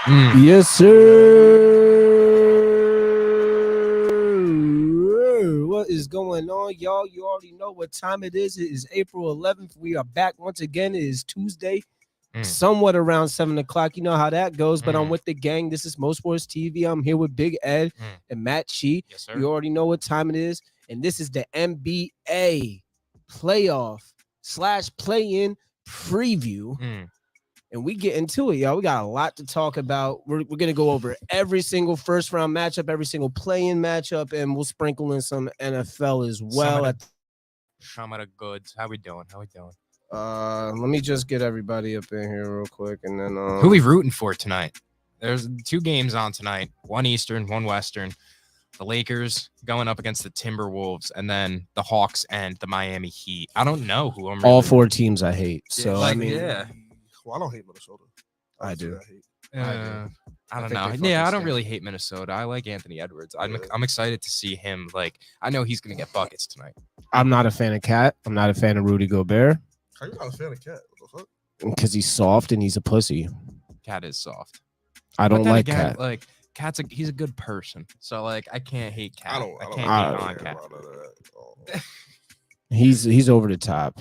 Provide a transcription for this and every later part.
Yes, sir. What is going on, y'all? You already know what time it is. It is April 11th. We are back once again. It is Tuesday, somewhat around 7 o'clock. You know how that goes, but I'm with the gang. This is MoSports TV. I'm here with Big Ed and Matt Chi. Yes, sir. You already know what time it is. And this is the NBA playoff / play-in preview. And we get into it, y'all. We got a lot to talk about. We're going to go over every single first-round matchup, every single play-in matchup, and we'll sprinkle in some NFL as well. Some of the goods. How we doing? Let me just get everybody up in here real quick, and then who we rooting for tonight? There's 2 games on tonight. 1 Eastern, 1 Western. The Lakers going up against the Timberwolves, and then the Hawks and the Miami Heat. I don't know who I'm. All 4 teams I hate. So like, I mean, Well, I don't hate Minnesota. I do. I don't know. they Yeah, I don't fucking really hate Minnesota. I like Anthony Edwards. I'm excited to see him. Like, I know he's gonna get buckets tonight. I'm not a fan of Cat. I'm not a fan of Rudy Gobert How you not a fan of Cat? What the fuck? because he's soft and he's a pussy. Cat is soft. I But don't then like again, Cat. Like, he's a good person. So like, I can't hate Cat. I don't can't care hate on about Cat. none of that. Oh. He's over the top.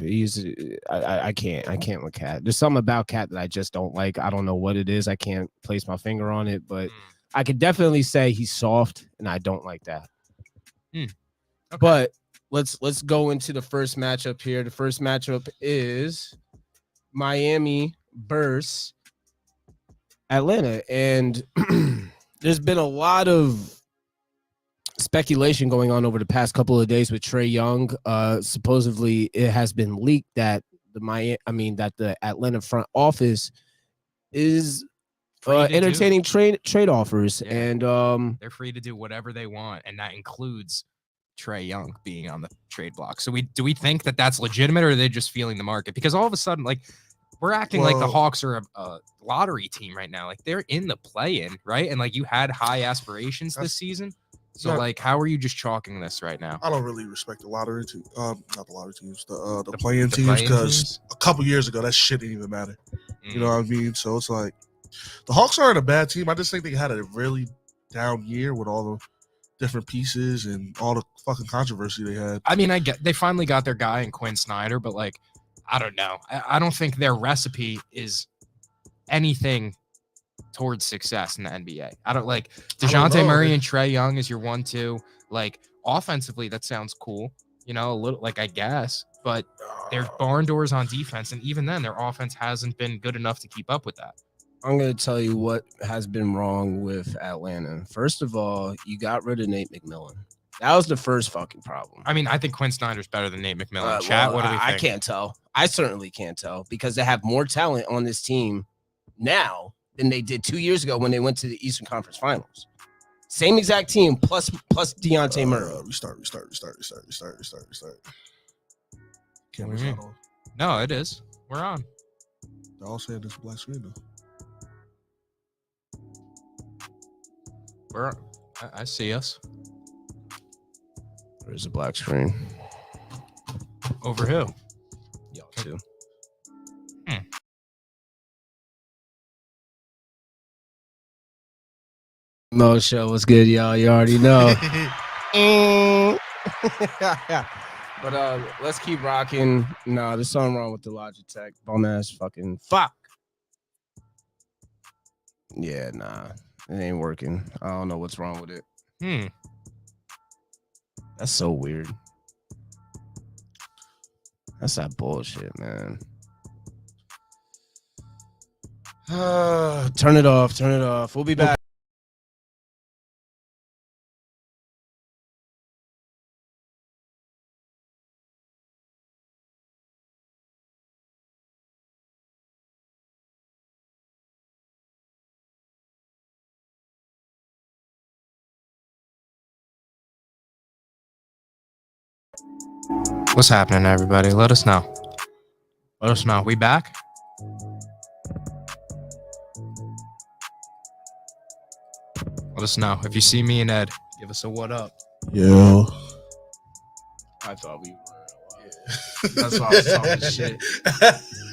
I can't with Cat. There's something about Cat that I just don't like. I don't know what it is. I can't place my finger on it, but I could definitely say he's soft, and I don't like that. Okay. But let's go into the first matchup here. The first matchup is Miami versus Atlanta, and there's been a lot of speculation going on over the past couple of days with Trae Young. Supposedly, it has been leaked that the Atlanta front office is entertaining trade offers, Yeah. and They're free to do whatever they want, and that includes Trae Young being on the trade block. So do we think that that's legitimate, or are they just feeling the market? Because all of a sudden, like, we're acting like the Hawks are a lottery team right now. Like, they're in the play-in, right? And like, you had high aspirations this season. So like, how are you just chalking this right now? I don't really respect the lottery team. Not the lottery teams, the play-in teams, because a couple years ago that shit didn't even matter. You know what I mean? So it's like the Hawks aren't a bad team. I just think they had a really down year with all the different pieces and all the fucking controversy they had. I mean, they finally got their guy in Quinn Snyder, but like, I don't know. I don't think their recipe is anything towards success in the NBA. I don't like DeJounte Murray and Trae Young is your 1-2. Like, offensively, that sounds cool. You know, a little, like, I guess, but they're barn doors on defense, and even then, their offense hasn't been good enough to keep up with that. I'm going to tell you what has been wrong with Atlanta. First of all, you got rid of Nate McMillan. That was the first fucking problem. I mean, I think Quinn Snyder's better than Nate McMillan. Chat, what do we think? I can't tell. I certainly can't tell because they have more talent on this team now than they did 2 years ago when they went to the Eastern Conference Finals. Same exact team plus DeJounte Murray. Restart. Camera's not on. No, it is. We're on. They're all saying this black screen though. I see us. There's a black screen. Over who? Y'all too. Mo show was good, y'all. You already know. But let's keep rocking. Nah, there's something wrong with the Logitech. Bum ass fucking fuck. Yeah, nah. It ain't working. I don't know what's wrong with it. That's so weird. That's that bullshit, man. Turn it off. We'll be back. What's happening, everybody? Let us know. We back? Let us know. If you see me and Ed, give us a what up. Yo. I thought we were. That's why I was talking shit.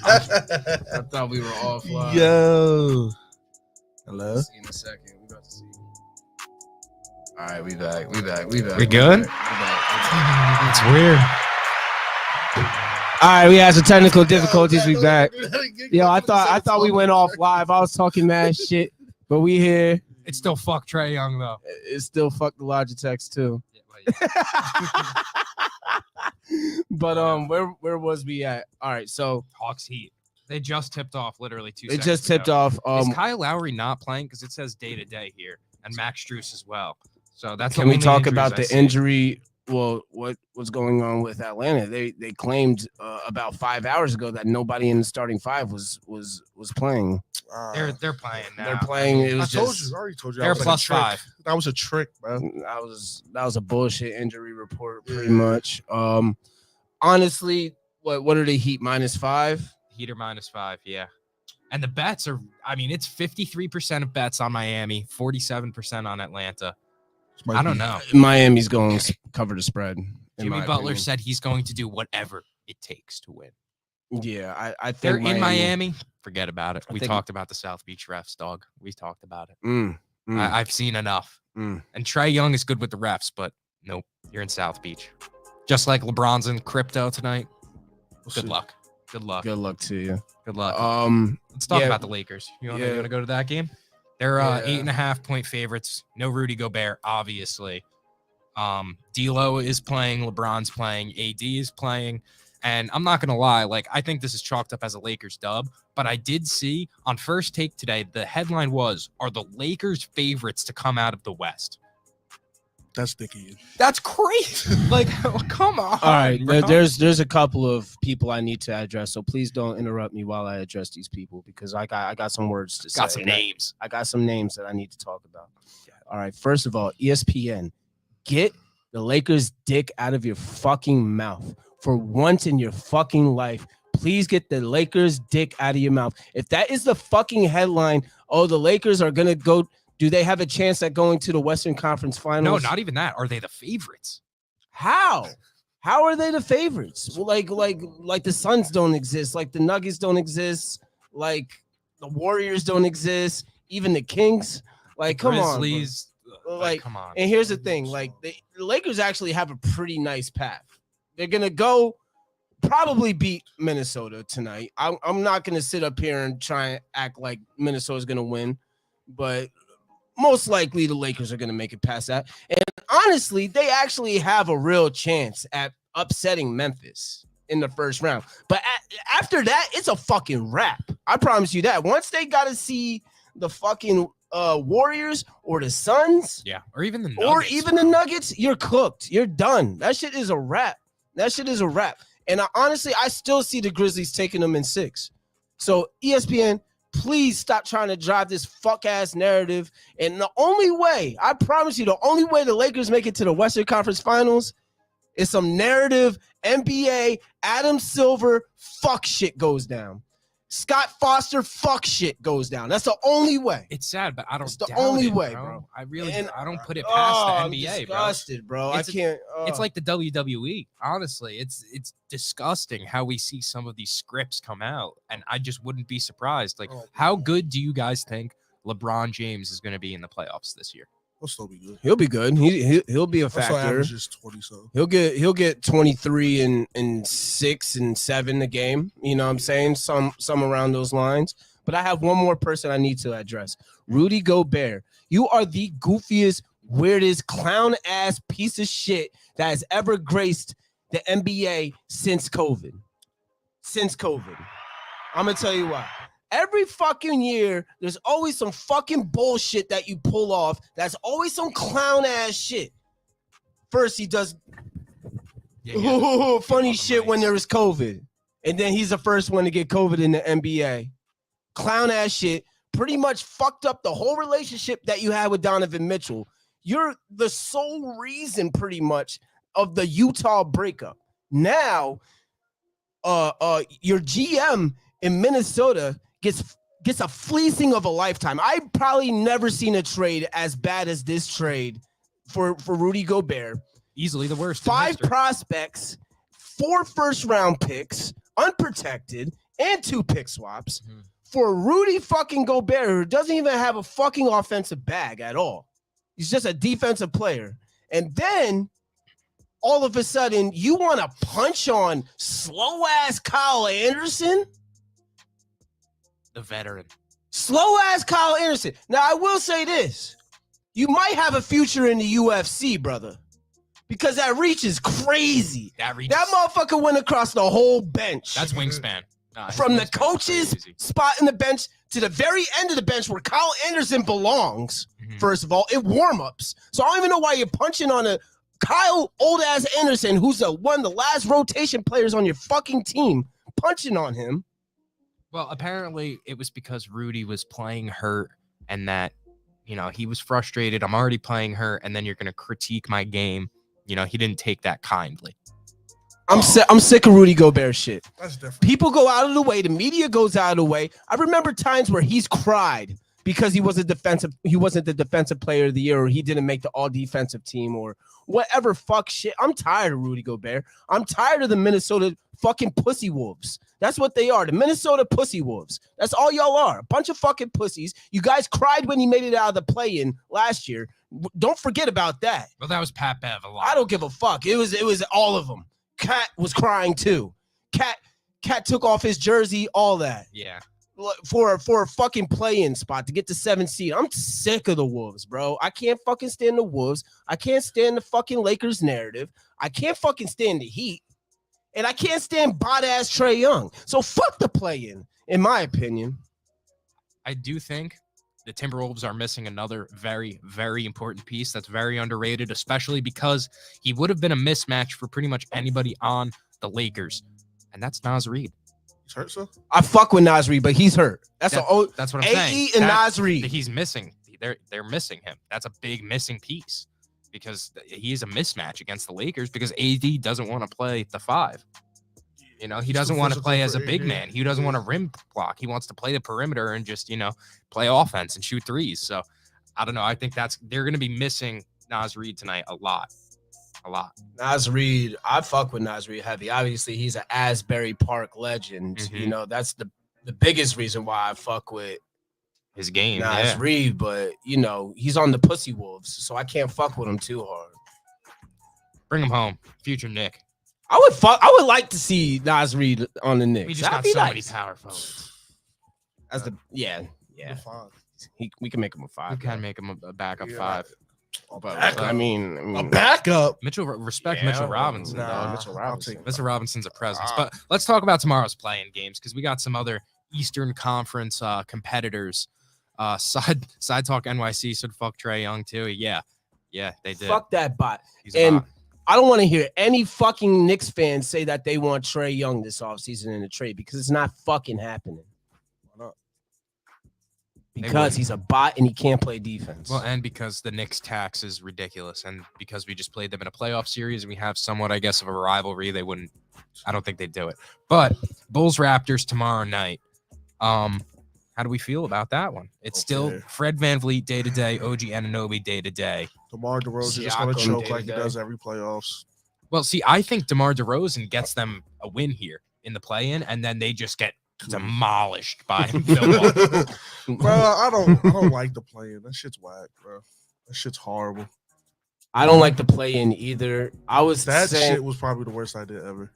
I thought we were offline. Yo. Hello. Let's see in a second. We about to see. All right, we back. We good? It's weird. All right, we had some technical difficulties. We back. Yo, I thought we went off live. I was talking mad shit, but we here. It's still fuck Trae Young though. It's still fuck the Logitechs too. But where was we at? All right, so Hawks Heat. They just tipped off literally 2 it seconds just tipped ago. off. Is Kyle Lowry not playing? Because it says day to day here, and Max Strus as well. So that's Can we talk about the injury? Well, what's going on with Atlanta? They claimed about 5 hours ago that nobody in the starting five was playing. They're playing now. They're playing. It was I already told you. They're +5. That was a trick, man. That was a bullshit injury report, pretty much. Honestly, what are the Heat -5? Heat are -5, yeah. And the bets are, I mean, it's 53% of bets on Miami, 47% on Atlanta. I don't know. Miami's going to cover the spread. Jimmy Butler said he's going to do whatever it takes to win. Yeah, I think they're in Miami. Forget about it. We talked about the South Beach refs, dog. We talked about it. I've seen enough. And Trae Young is good with the refs, but nope, you're in South Beach. Just like LeBron's in crypto tonight. Good luck. Good luck. Good luck to you. Good luck. Let's talk about the Lakers. You want to go to that game? They're 8.5-point favorites. No Rudy Gobert, obviously. D'Lo is playing. LeBron's playing. AD is playing. And I'm not going to lie, like, I think this is chalked up as a Lakers dub. But I did see on First Take today, the headline was, are the Lakers favorites to come out of the West? That's sticky. That's crazy. Like, come on. All right, there's a couple of people I need to address, so please don't interrupt me while I address these people because I got some words to say. Got some names. I got some names that I need to talk about. All right, first of all, ESPN, get the Lakers' dick out of your fucking mouth for once in your fucking life. Please get the Lakers' dick out of your mouth. If that is the fucking headline, oh, the Lakers are gonna go. Do they have a chance at going to the Western Conference Finals? No, not even that. Are they the favorites? How? How are they the favorites? Well, like the Suns don't exist, like the Nuggets don't exist, like the Warriors don't exist, even the Kings. Like, come Grizzlies, on, like, come on. And here's the thing: like the Lakers actually have a pretty nice path. They're gonna go probably beat Minnesota tonight. I'm not gonna sit up here and try and act like Minnesota's gonna win, but most likely the Lakers are going to make it past that. And honestly, they actually have a real chance at upsetting Memphis in the first round. But after that, it's a fucking wrap. I promise you that. Once they got to see the fucking Warriors or the Suns. Yeah, or even the Nuggets, you're cooked. You're done. That shit is a wrap. And honestly, I still see the Grizzlies taking them in 6. So ESPN, please stop trying to drive this fuck-ass narrative. And the only way, I promise you, the only way the Lakers make it to the Western Conference Finals is some narrative NBA, Adam Silver, fuck shit goes down. Scott Foster, fuck shit goes down. That's the only way. It's sad, but I don't. It's the only way, bro. I don't put it past the NBA, I'm disgusted, bro. I can't. It's like the WWE. Honestly, it's disgusting how we see some of these scripts come out, and I just wouldn't be surprised. Like, how good do you guys think LeBron James is going to be in the playoffs this year? He'll still be good. He'll be good. He'll be a factor. Just 20, so he'll get 23 and 6 and 7 a game. You know what I'm saying? Some around those lines. But I have one more person I need to address. Rudy Gobert. You are the goofiest, weirdest, clown ass piece of shit that has ever graced the NBA since COVID. I'm gonna tell you why. Every fucking year, there's always some fucking bullshit that you pull off. That's always some clown ass shit. First, he does funny shit when there was COVID. And then he's the first one to get COVID in the NBA. Clown ass shit. Pretty much fucked up the whole relationship that you had with Donovan Mitchell. You're the sole reason, pretty much, of the Utah breakup. Now, your GM in Minnesota gets a fleecing of a lifetime. I've probably never seen a trade as bad as this trade for Rudy Gobert. Easily the worst. 5 prospects, 4 first-round picks, unprotected, and 2 pick swaps for Rudy fucking Gobert, who doesn't even have a fucking offensive bag at all. He's just a defensive player. And then all of a sudden, you want to punch on slow-ass Kyle Anderson? The veteran. Slow-ass Kyle Anderson. Now, I will say this. You might have a future in the UFC, brother. Because that reach is crazy. That motherfucker went across the whole bench. That's wingspan. From the coach's spot in the bench to the very end of the bench where Kyle Anderson belongs, first of all, in warm-ups. So I don't even know why you're punching on a Kyle old-ass Anderson, who's one of the last rotation players on your fucking team, punching on him. Well, apparently it was because Rudy was playing hurt and that, he was frustrated. I'm already playing hurt, and then you're going to critique my game. He didn't take that kindly. I'm sick of Rudy Gobert shit. That's different. People go out of the way. The media goes out of the way. I remember times where he's cried because he wasn't the defensive player of the year, or he didn't make the all defensive team, or whatever fuck shit. I'm tired of Rudy Gobert. I'm tired of the Minnesota fucking pussy wolves. That's what they are. The Minnesota pussy wolves. That's all y'all are. A bunch of fucking pussies. You guys cried when he made it out of the play-in last year. Don't forget about that. Well, that was Pat Bev a lot. I don't give a fuck. It was all of them. Cat was crying too. Cat took off his jersey, all that. Yeah. For a fucking play-in spot to get the 7th seed. I'm sick of the Wolves, bro. I can't fucking stand the Wolves. I can't stand the fucking Lakers narrative. I can't fucking stand the Heat. And I can't stand bot-ass Trae Young. So fuck the play-in my opinion. I do think the Timberwolves are missing another very, very important piece that's very underrated, especially because he would have been a mismatch for pretty much anybody on the Lakers, and that's Naz Reid. He's hurt, so? I fuck with Naz Reid, but he's hurt. That's what I'm saying. AE and Naz Reid. He's missing. They're missing him. That's a big missing piece because he's a mismatch against the Lakers because AD doesn't want to play the 5. He doesn't want to play as a big man. He doesn't want to rim block. He wants to play the perimeter and just, play offense and shoot threes. So I don't know. I think they're going to be missing Naz Reid tonight a lot. Naz Reid, I fuck with Naz Reid heavy. Obviously, he's an Asbury Park legend. Mm-hmm. That's the biggest reason why I fuck with his game. Naz Reid, but he's on the pussy wolves, so I can't fuck with him too hard. Bring him home, future Nick. I would like to see Naz Reid on the Knicks. We just got so many power forwards. We can make him a 5. We can make him a backup 5. But, I mean, a backup. Mitchell Robinson. Mitchell Robinson. Mitchell Robinson's a presence. But let's talk about tomorrow's play-in games because we got some other Eastern Conference competitors. Side Talk NYC said fuck Trae Young too. Yeah, they did. Fuck that bot. I don't want to hear any fucking Knicks fans say that they want Trae Young this offseason in a trade because it's not fucking happening. Why not? Because he's a bot and he can't play defense. Well, and because the Knicks tax is ridiculous, and because we just played them in a playoff series and we have somewhat, I guess, of a rivalry, I don't think they'd do it. But Bulls Raptors tomorrow night. How do we feel about that one? It's still Fred VanVleet day to day, OG Anunoby day to day. DeMar DeRozan just going to choke like he does every playoffs. Well, see, I think DeMar DeRozan gets them a win here in the play-in, and then they just get demolished by Milwaukee. Bro, I don't like the play-in. That shit's whack, bro. That shit's horrible. I don't like the play-in either. Shit was probably the worst idea ever.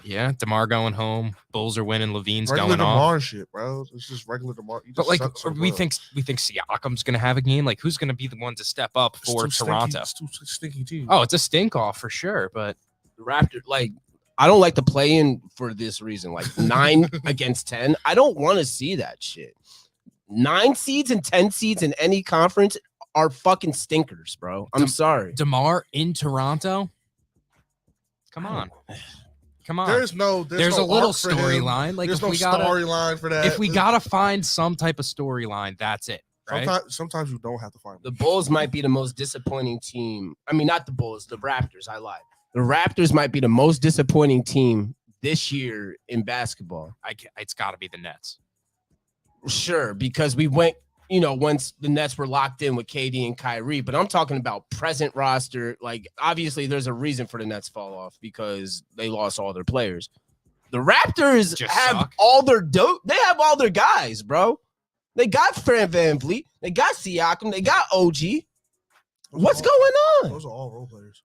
Yeah, DeMar going home. Bulls are winning. Levine's regular going DeMar off. shit, bro. It's just regular DeMar. But we think Siakam's going to have a game. Like, who's going to be the one to step up for Toronto? It's too stinky team. Oh, it's a stink off for sure. But the Raptors, I don't like the play-in for this reason. 9 against 10. I don't want to see that shit. 9 seeds and 10 seeds in any conference are fucking stinkers, bro. I'm sorry. DeMar in Toronto? Come on. There's a little storyline. There's no storyline for that. If we gotta find some type of storyline, that's it. Right? Sometimes you don't have to find it. The Bulls might be the most disappointing team. I mean, not the Bulls, the Raptors. I lied. The Raptors might be the most disappointing team this year in basketball. It's got to be the Nets. Sure, because we went, once the Nets were locked in with KD and Kyrie, but I'm talking about present roster. Obviously, there's a reason for the Nets fall off because they lost all their players. The Raptors Just have suck. all their They have all their guys, bro. They got Fred VanVleet. They got Siakam. They got OG. What's going on? Those are all role players.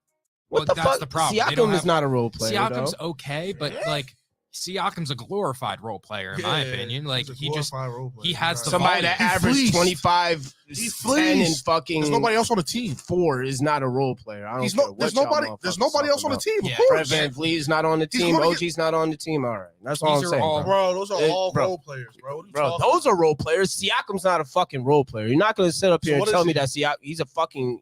What the that's fuck? the problem. They don't Siakam is have- not a role player. Siakam's though. okay, but Yeah. like Siakam's a glorified role player in my opinion. Like He's a he just glorified role player. he has the Somebody volume. that He averaged fleeced. 25, He 10, and fleeced. fucking There's nobody else on the team. 4 is not a role player. I don't He's care no, what there's y'all nobody. There's motherfuckers nobody else talking on the about. team. Yeah, Of Fred course, VanVleet is not on the He's team. gonna OG's not on the team. All right, that's all I'm These are saying, all- bro. bro. Those are all Bro. role players, bro. What are you Bro, talking those are role players. Siakam's not a fucking role player. You're not gonna sit up So here and what tell is me he? that Siakam.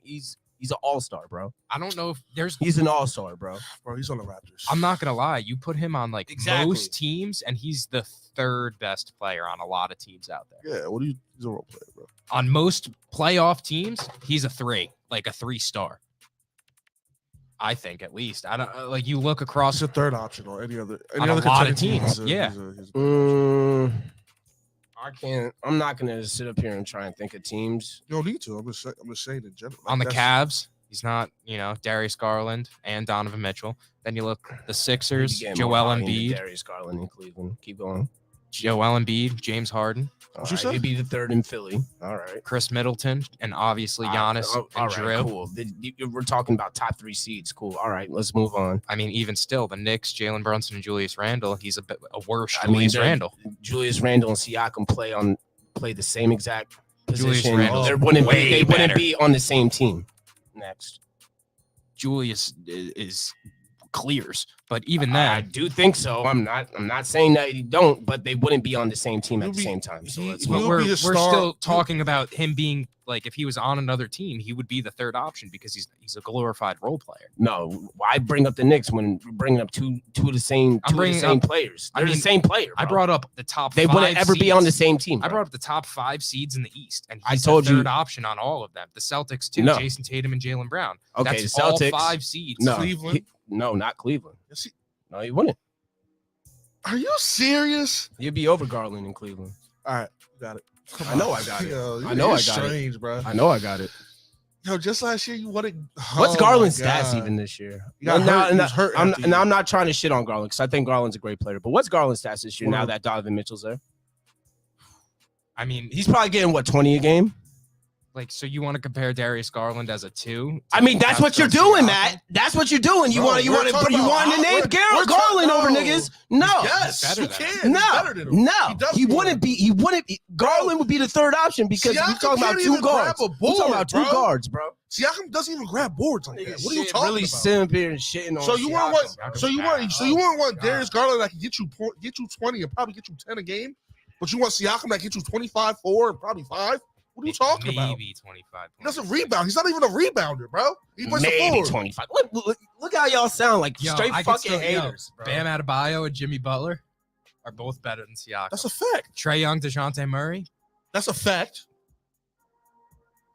He's an all-star, bro. I don't know if there's He's an all-star, bro. Bro, he's on the Raptors. I'm not gonna lie, you put him on like Exactly. most teams, and he's the third best player on a lot of teams out there. Yeah, what do you? He's a role player, bro. On most playoff teams, he's a 3, like a 3-star. I think at least. I don't like you look across He's a third option on any other On a lot of contending team. teams, He's yeah. he's I can't. I'm not gonna sit up here and try and think of teams. you don't need to. I'm just saying in general. Like, on the that's- Cavs. He's not, Darius Garland and Donovan Mitchell. Then you look the Maybe Sixers, getting more Joel volume than Embiid, Darius Garland in Cleveland. Keep going. Joel Embiid, James Harden, All What you right, say? he'd be the third in Philly. All right. Chris Middleton, and obviously Giannis All and right, Drew. cool. We're talking about top 3 seeds. Cool. All right, let's move on. I mean, even still, the Knicks, Jalen Brunson and Julius Randle, he's a worse I mean, Julius they're- Randle. Julius Randle and Siakam play the same exact Julius position. Randle's They way wouldn't better. be on the same team. Next. Julius is clears, but even I then, do think so. I'm not saying that you don't, but they wouldn't be on the same team at He'll the be- same time. So he- let's he'll move. but be we're the star- still talking about him being like if he was on another team, he would be the third option because he's a glorified role player. No, why bring up the Knicks when we're bringing up two of the same players? I They're the mean, same player. I bro. brought up the top. They 5 wouldn't ever be on the seeds. same team. I bro. brought up the top 5 seeds in the East, and I he's told the you- third option on all of them. The Celtics too, No. Jason Tatum and Jalen Brown. Okay, That's the Celtics. all 5 seeds. No, Cleveland? no, not Cleveland. Yes, he- No, he wouldn't. Are you serious? He'd be over Garland in Cleveland. All right, got it. Come I on. know I got it. Yo, I know you're I got it. strange, bro. I know I got it. Yo, just last year you wanted. What's Oh, Garland's my stats God. even this year? He got hurt. He was hurt I'm after you. not trying to shit on Garland because I think Garland's a great player. But what's Garland's stats this year now Well- that Donovan Mitchell's there? I mean, He's probably getting, 20 a game? like, so you want to compare Darius Garland as a 2? I mean, that's what you're Pascal doing, Siakam? Matt. That's what you're doing. You Bro, want we're to talking you about- want to name we're Garland talking- over no. niggas? No. Yes, better you than can. him. He's No, better than him. no, does he more. wouldn't be. He wouldn't be. Garland would be the third option because we're Siakam talking about can't 2 even grab guards. a We're talking about board, 2 bro. guards, bro. Siakam doesn't even grab boards like that. What are you Shit, talking really about? sitting up here and shitting on. So you Siakam, want bro. what? So you want Darius Garland that can get you 20 and probably get you 10 a game, but you want Siakam that get you 25, 4, and probably 5. What are you talking about? Maybe 25. He doesn't rebound. He's not even a rebounder, bro. He plays the Maybe forward. 25. Look how y'all sound like Yo, straight I could fucking still- yo, haters, bro. Bam Adebayo and Jimmy Butler are both better than Siakam. That's a fact. Trey Young, DeJounte Murray. That's a fact.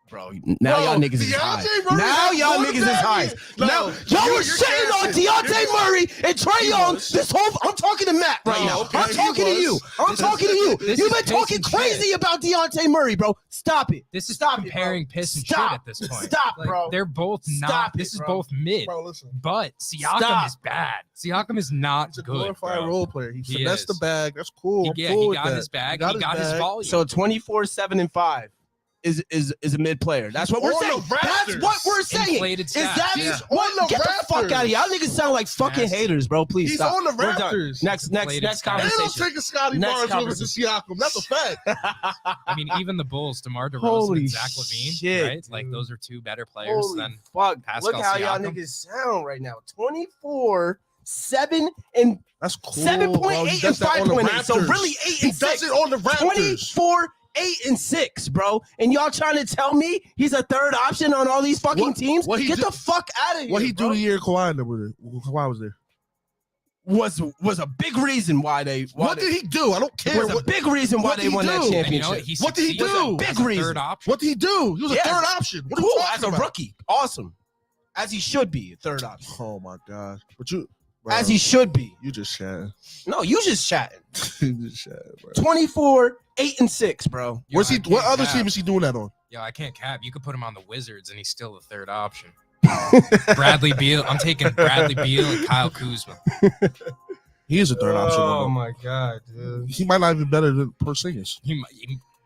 Bro, now Bro, y'all niggas is high. DeJounte Murray Now has y'all more niggas is than high. that. No, Now y'all you're was shitting on capping. Deontay You're- Murray and Trey He Young. was. This whole I'm talking to Matt right No, now. okay, I'm he talking to was. you. I'm This talking to you. this You've is been talking piss and crazy shit. about Deontay Murray, bro. Stop it. This is Stop it, comparing bro. piss and Stop. shit at this point. Stop, Like, bro. They're both not. Stop it, This is bro. both mid. Bro, listen. But Siakam Stop. is bad. Siakam is not He's a good. glorified Bro. role player. He He finessed the is. bag. That's cool. I'm He cool with got that. his bag. He He got his bag. volume. So 24, 7, and 5 is a mid player. That's what we're on saying. the That's Raptors. what we're saying. Inflated Is stats. that Yeah. what? On the Get the fuck Raptors. out of here. Y'all niggas sound like fucking Nasty. haters, bro. Please He's stop. on the We're done. Raptors. Next Inflated stats. They don't conversation. take a Scotty Next Barnes over to Siakam. That's a fact. I mean, even the Bulls, DeMar DeRozan Holy and Zach LaVine, shit, right? Like dude. those are 2 better players Holy than fuck. Pascal Look how y'all Siakam. niggas sound right now. 24, 7, and That's cool. 7.8 He and does that on the 5.8. So Raptors. really 8 He and does 6. it on the Raptors. 24, 8 and 6, bro. And y'all trying to tell me he's a third option on all these fucking teams? what he Get did- the fuck out of here. What he bro. do the year Kawhi was there? was a big reason why they What did he do? I don't care. was a What, big reason why what they did he won that do? And you championship. know what? He What did he succeeded do? as Big a reason. third option. what did he do? He was a Yeah. third option. What are Cool, you as talking a about? rookie. Awesome. As he should be, a third option. Oh my god! But you, bro, As he should be. you just chatting. No, you just chatting. You just chatting, bro. 24, 8 and 6, bro. Yo, Where's he? I What can't other cap. team is he doing that on? Yo, I can't cap. You could put him on the Wizards, and he's still the third option. Bradley Beal. I'm taking Bradley Beal and Kyle Kuzma. He is a third option. Oh my god, dude. He might not even be better than Porzingis. Yeah,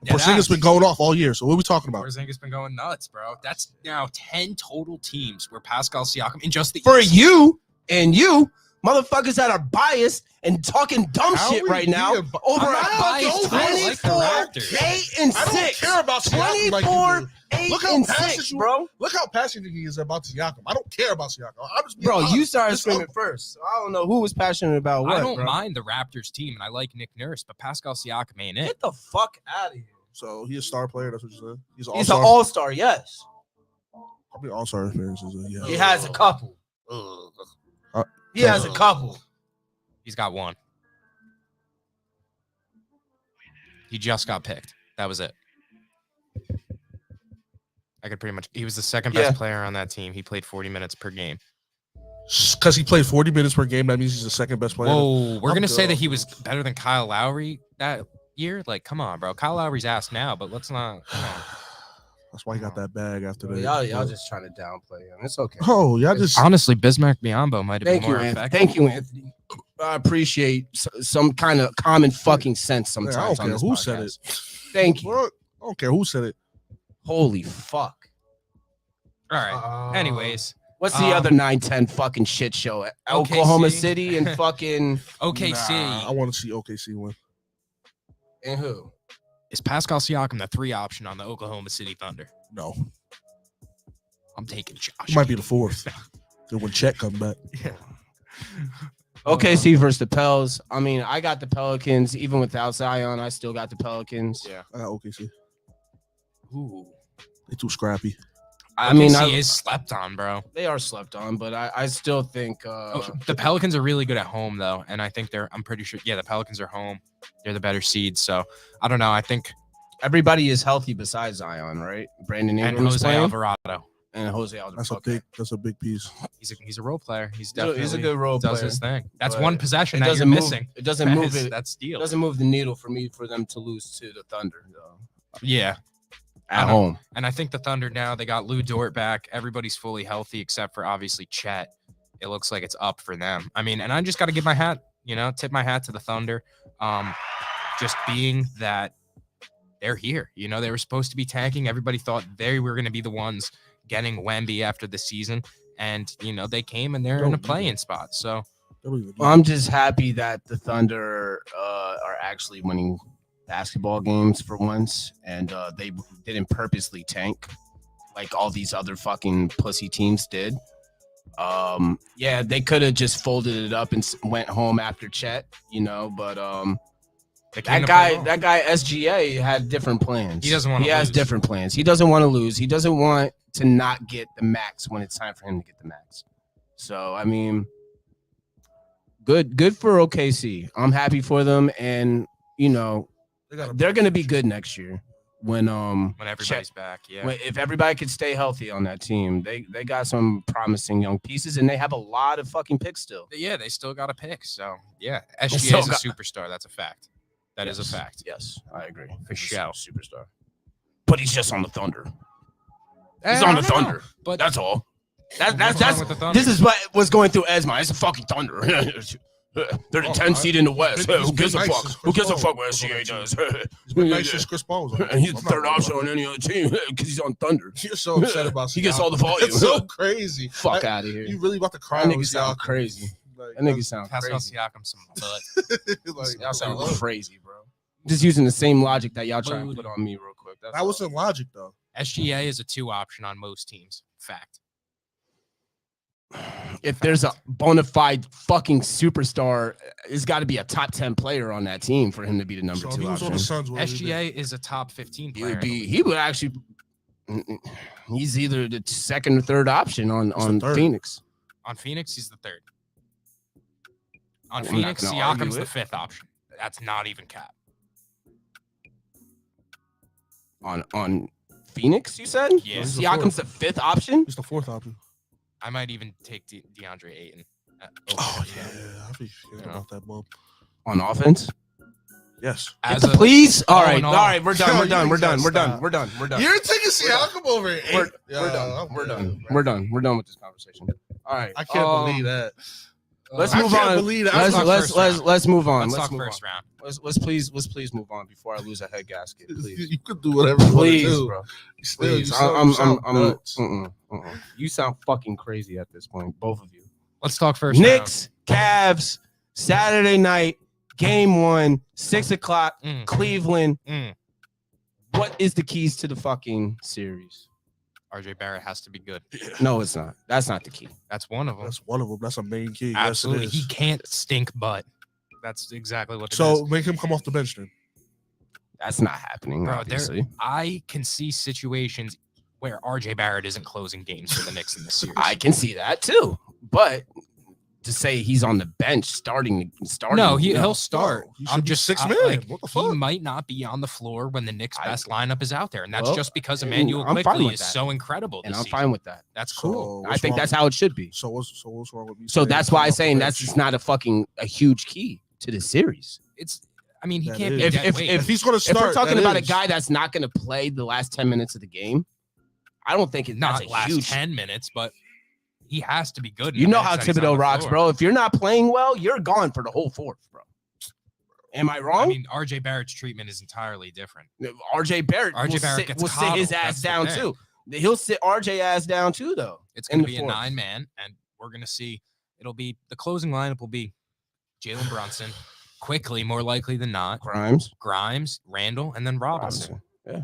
Porzingis been going off all year. So what are we talking about? Porzingis been going nuts, bro. That's now 10 total teams where Pascal Siakam in just the For East. you and you, motherfuckers that are biased and talking dumb How shit we right now being- over I'm a not fucking biased. I like the 24, Raptors. 8 and I don't 6. care about Siakam like you 24, do. 8 Look how and passionate 6, you- bro. Look how passionate he is about Siakam. I don't care about Siakam. I'm just being Bro, honest. you started It's screaming first. So I don't know who was passionate about what. I don't bro. mind the Raptors team, and I like Nick Nurse, but Pascal Siakam ain't it. Get the fuck out of here. So he's a star player. That's what you said. He's an He's an all-star. all-star, yes. I mean, all-star appearances. Yeah. He has a couple. He has a couple. He's got one. He just got picked. That was it. I could pretty much. He was the second best player on that team. He played 40 minutes per game. Because he played 40 minutes per game, that means he's the second best player. Whoa, we're I'm gonna say good. that he was better than Kyle Lowry that year? Like, come on, bro. Kyle Lowry's ass now, but let's not. Come on. That's why he got that bag after that. Y'all just trying to downplay him. It's okay. Oh, y'all just. Honestly, Bismack Biyombo might have been Thank you, more Anthony. effective. Thank you, Anthony. I appreciate some kind of common fucking sense Man, sometimes. I don't on care this who said podcast. it. Thank you. What? I don't care who said it. Holy fuck. All right. Anyways, What's the other 9-10 fucking shit show? OKC. Oklahoma City and fucking OKC. Nah, I want to see OKC win. and who? Is Pascal Siakam the 3 option on the Oklahoma City Thunder? No, I'm taking Josh. he might be the 4th. Then when Chet comes back, OKC versus the Pels. I mean, I got the Pelicans. Even without Zion, I still got the Pelicans. Yeah. I got OKC. Ooh. They too scrappy. I mean, OKC is slept on, bro. they are slept on, but I still think The Pelicans are really good at home, though, and I think I'm pretty sure. Yeah, the Pelicans are home. They're the better seed, so I don't know. I think everybody is healthy besides Zion, right? Brandon and Ingram is Jose playing, Alvarado. and Jose Alvarado. That's a big piece. He's a role player. He's He's a definitely good role does player. his thing. That's but one possession It that you're doesn't move. missing. It doesn't move it. That's It steal. doesn't move the needle for me for them to lose to the Thunder though. Yeah. At home. And I think the Thunder now, they got Lou Dort back. Everybody's fully healthy except for obviously Chet. It looks like it's up for them. I mean, and I just got to give my hat, tip my hat to the Thunder. Just being that they're here. They were supposed to be tanking. Everybody thought they were going to be the ones getting Wemby after the season. And, they came and they're in a play-in spot. So I'm just happy that the Thunder are actually winning basketball games for once, and they didn't purposely tank like all these other fucking pussy teams did. Yeah, they could have just folded it up and went home after Chet, but that guy SGA had different plans. He doesn't want to He has lose. different plans. He doesn't want to lose. He doesn't want to not get the max when it's time for him to get the max. So I mean, good for OKC. I'm happy for them, and they're going to be good next year when everybody's back. Yeah. if everybody could stay healthy on that team. They got some promising young pieces, and they have a lot of fucking picks still. Yeah, they still got a pick. So, yeah, still SGA is a got- superstar. That's a fact. That is a fact. Yes, I agree. For He's sure. a superstar. But he's just on the Thunder. He's I on the don't know, Thunder. but That's all. what's wrong with the Thunder? This is what was going through Esma. It's a fucking Thunder. They're the 10th seed in the West. He's Who gives a been nice fuck? since Who gives a Chris fuck Paul what was on SGA that does? He's been nice since Chris Paul was on. And he's the I'm not third gonna option lie. on any other team because he's on Thunder. You're so upset about He gets Siakam. all the volume. It's so crazy. Fuck out of here. You really about to cry? That over nigga sound Siakam. crazy. Like, That nigga sound Pascal crazy. Siakam some butt. like, Y'all sound what? crazy, bro. Just using the same logic that y'all trying to Booty. put on me real quick. That's That all. wasn't logic though. SGA is a 2 option on most teams. Fact. If there's a bona fide fucking superstar, it's got to be a top 10 player on that team for him to be the number So if 2 he was on option. the Suns, what would he be? SGA is a top 15 He player. would be. He would actually. He's either the second or third option on the third. Phoenix. On Phoenix, he's the 3rd. On I'm not Phoenix, gonna argue Siakam's the it. 5th option. That's not even cap. On Phoenix, you said? Yeah. He's the Siakam's the 5th option. He's the 4th option. I might even take DeAndre Ayton. Oh over yeah, him. I'd be forgetting Yeah. about that bump. On offense. Yes. As It's a- please. All all right. in All all. right. We're done. Yo, We're done. you We're done. gotta We're done. stop. We're done. We're done. You're taking Siakam over it. We're done. We're done. We're done. We're done with this conversation. All right. I can't believe that. Let's I move can't on. believe that. Let's move on. Let's Let's talk move first on. round. Let's please move on before I lose a head gasket. Please, You could do whatever you want to please, do. bro. Still, Please, you sound nuts. You sound fucking crazy at this point, both of you. Let's talk first Knicks, Cavs, Saturday night, game 1, 6 o'clock, Cleveland. What is the keys to the fucking series? RJ Barrett has to be good. No, it's not. That's not the key. That's one of them. That's one of them. That's a main key. Absolutely. Yes, it is. He can't stink butt. That's exactly what it is. So make him come off the bench then. That's not happening, Bro, obviously. I can see situations where RJ Barrett isn't closing games for the Knicks in this series. I can see that too. But to say he's on the bench starting. No, he'll start. He I'm should be just 6 man. like, What the he fuck? might not be on the floor when the Knicks' best lineup is out there, and that's Well, just because Emmanuel I'm fine Quickley with is that. so incredible. And This I'm season. fine with that. That's cool. So I think that's how it should be. So what's wrong with me? So saying that's come why I'm off the saying bench? that's just not a huge key to the series. I mean, he That can't is. be If- dead if- weight. If he's going to If start, we're talking that about a is. guy that's not going to play the last 10 minutes of the game, I don't think that's not a last huge. 10 minutes, but he has to be good. in You the know minutes how that he's on Thibodeau the rocks, floor. bro. If you're not playing well, you're gone for the whole fourth, bro. Am I wrong? I mean, RJ Barrett's treatment is entirely different. RJ Barrett gets will sit his coddled. ass That's the down thing. too. He'll sit RJ ass down too, though. It's in going to the be a fourth. 9-man, and we're going to see. It'll be the closing lineup will be Jalen Brunson, Quickly, more likely than not, Grimes, Randall, and then Robinson. Yeah,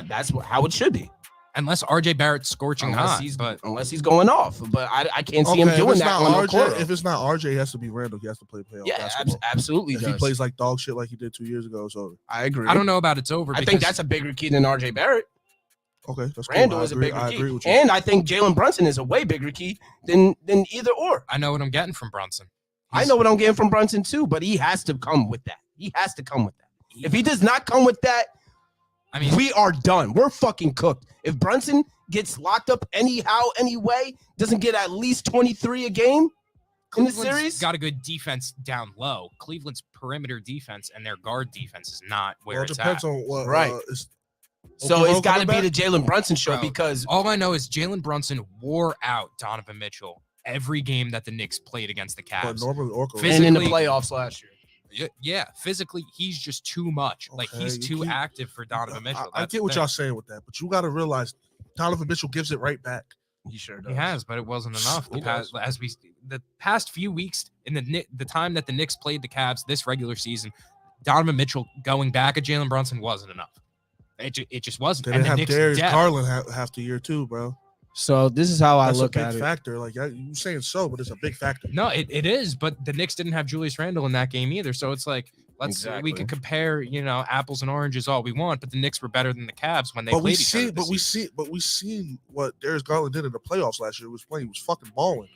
that's how it should be. Unless RJ Barrett's scorching hot, Unless he's going off, but I can't see him doing that on the court. If it's not RJ, it has to be Randall. He has to play playoff Yeah, basketball. absolutely. If Does. he plays like dog shit like he did 2 years ago, so I agree. I don't know about it's over. I think that's a bigger key than RJ Barrett. Okay, that's Randall cool. is a bigger I key, agree with you. and I think Jalen Brunson is a way bigger key than either or. I know what I'm getting from Brunson. I know what I'm getting from Brunson too, but he has to come with that. If he does not come with that, I mean, we are done. We're fucking cooked. If Brunson gets locked up anyhow, anyway, doesn't get at least 23 a game in the Cleveland's series, got a good defense down low. Cleveland's perimeter defense and their guard defense is not where Well, it it's depends at. on what. Right. So it's got to be the Jalen Brunson show Bro, because all I know is Jalen Brunson wore out Donovan Mitchell every game that the Knicks played against the But Cavs. normally Orko. and in the physically- playoffs last year. Yeah, physically, he's just too much. Like, Okay, he's you too keep- active for Donovan Mitchell. I That's get the what thing. y'all saying with that, but you got to realize Donovan Mitchell gives it right back. He sure does. He has, but it wasn't enough. He does. The past few weeks in the time that the Knicks played the Cavs this regular season, Donovan Mitchell going back at Jalen Brunson wasn't enough. It just wasn't. They And didn't have Knicks' Darius depth- Garland half the year too, bro. So this is how That's I look a big at it. factor. Like you saying so, but it's a big factor. No, it is, but the Knicks didn't have Julius Randle in that game either. So it's like we Exactly. could compare, apples and oranges all we want, but the Knicks were better than the Cavs when they But played we each other. see, but we seen what Darius Garland did in the playoffs last year. He was fucking balling.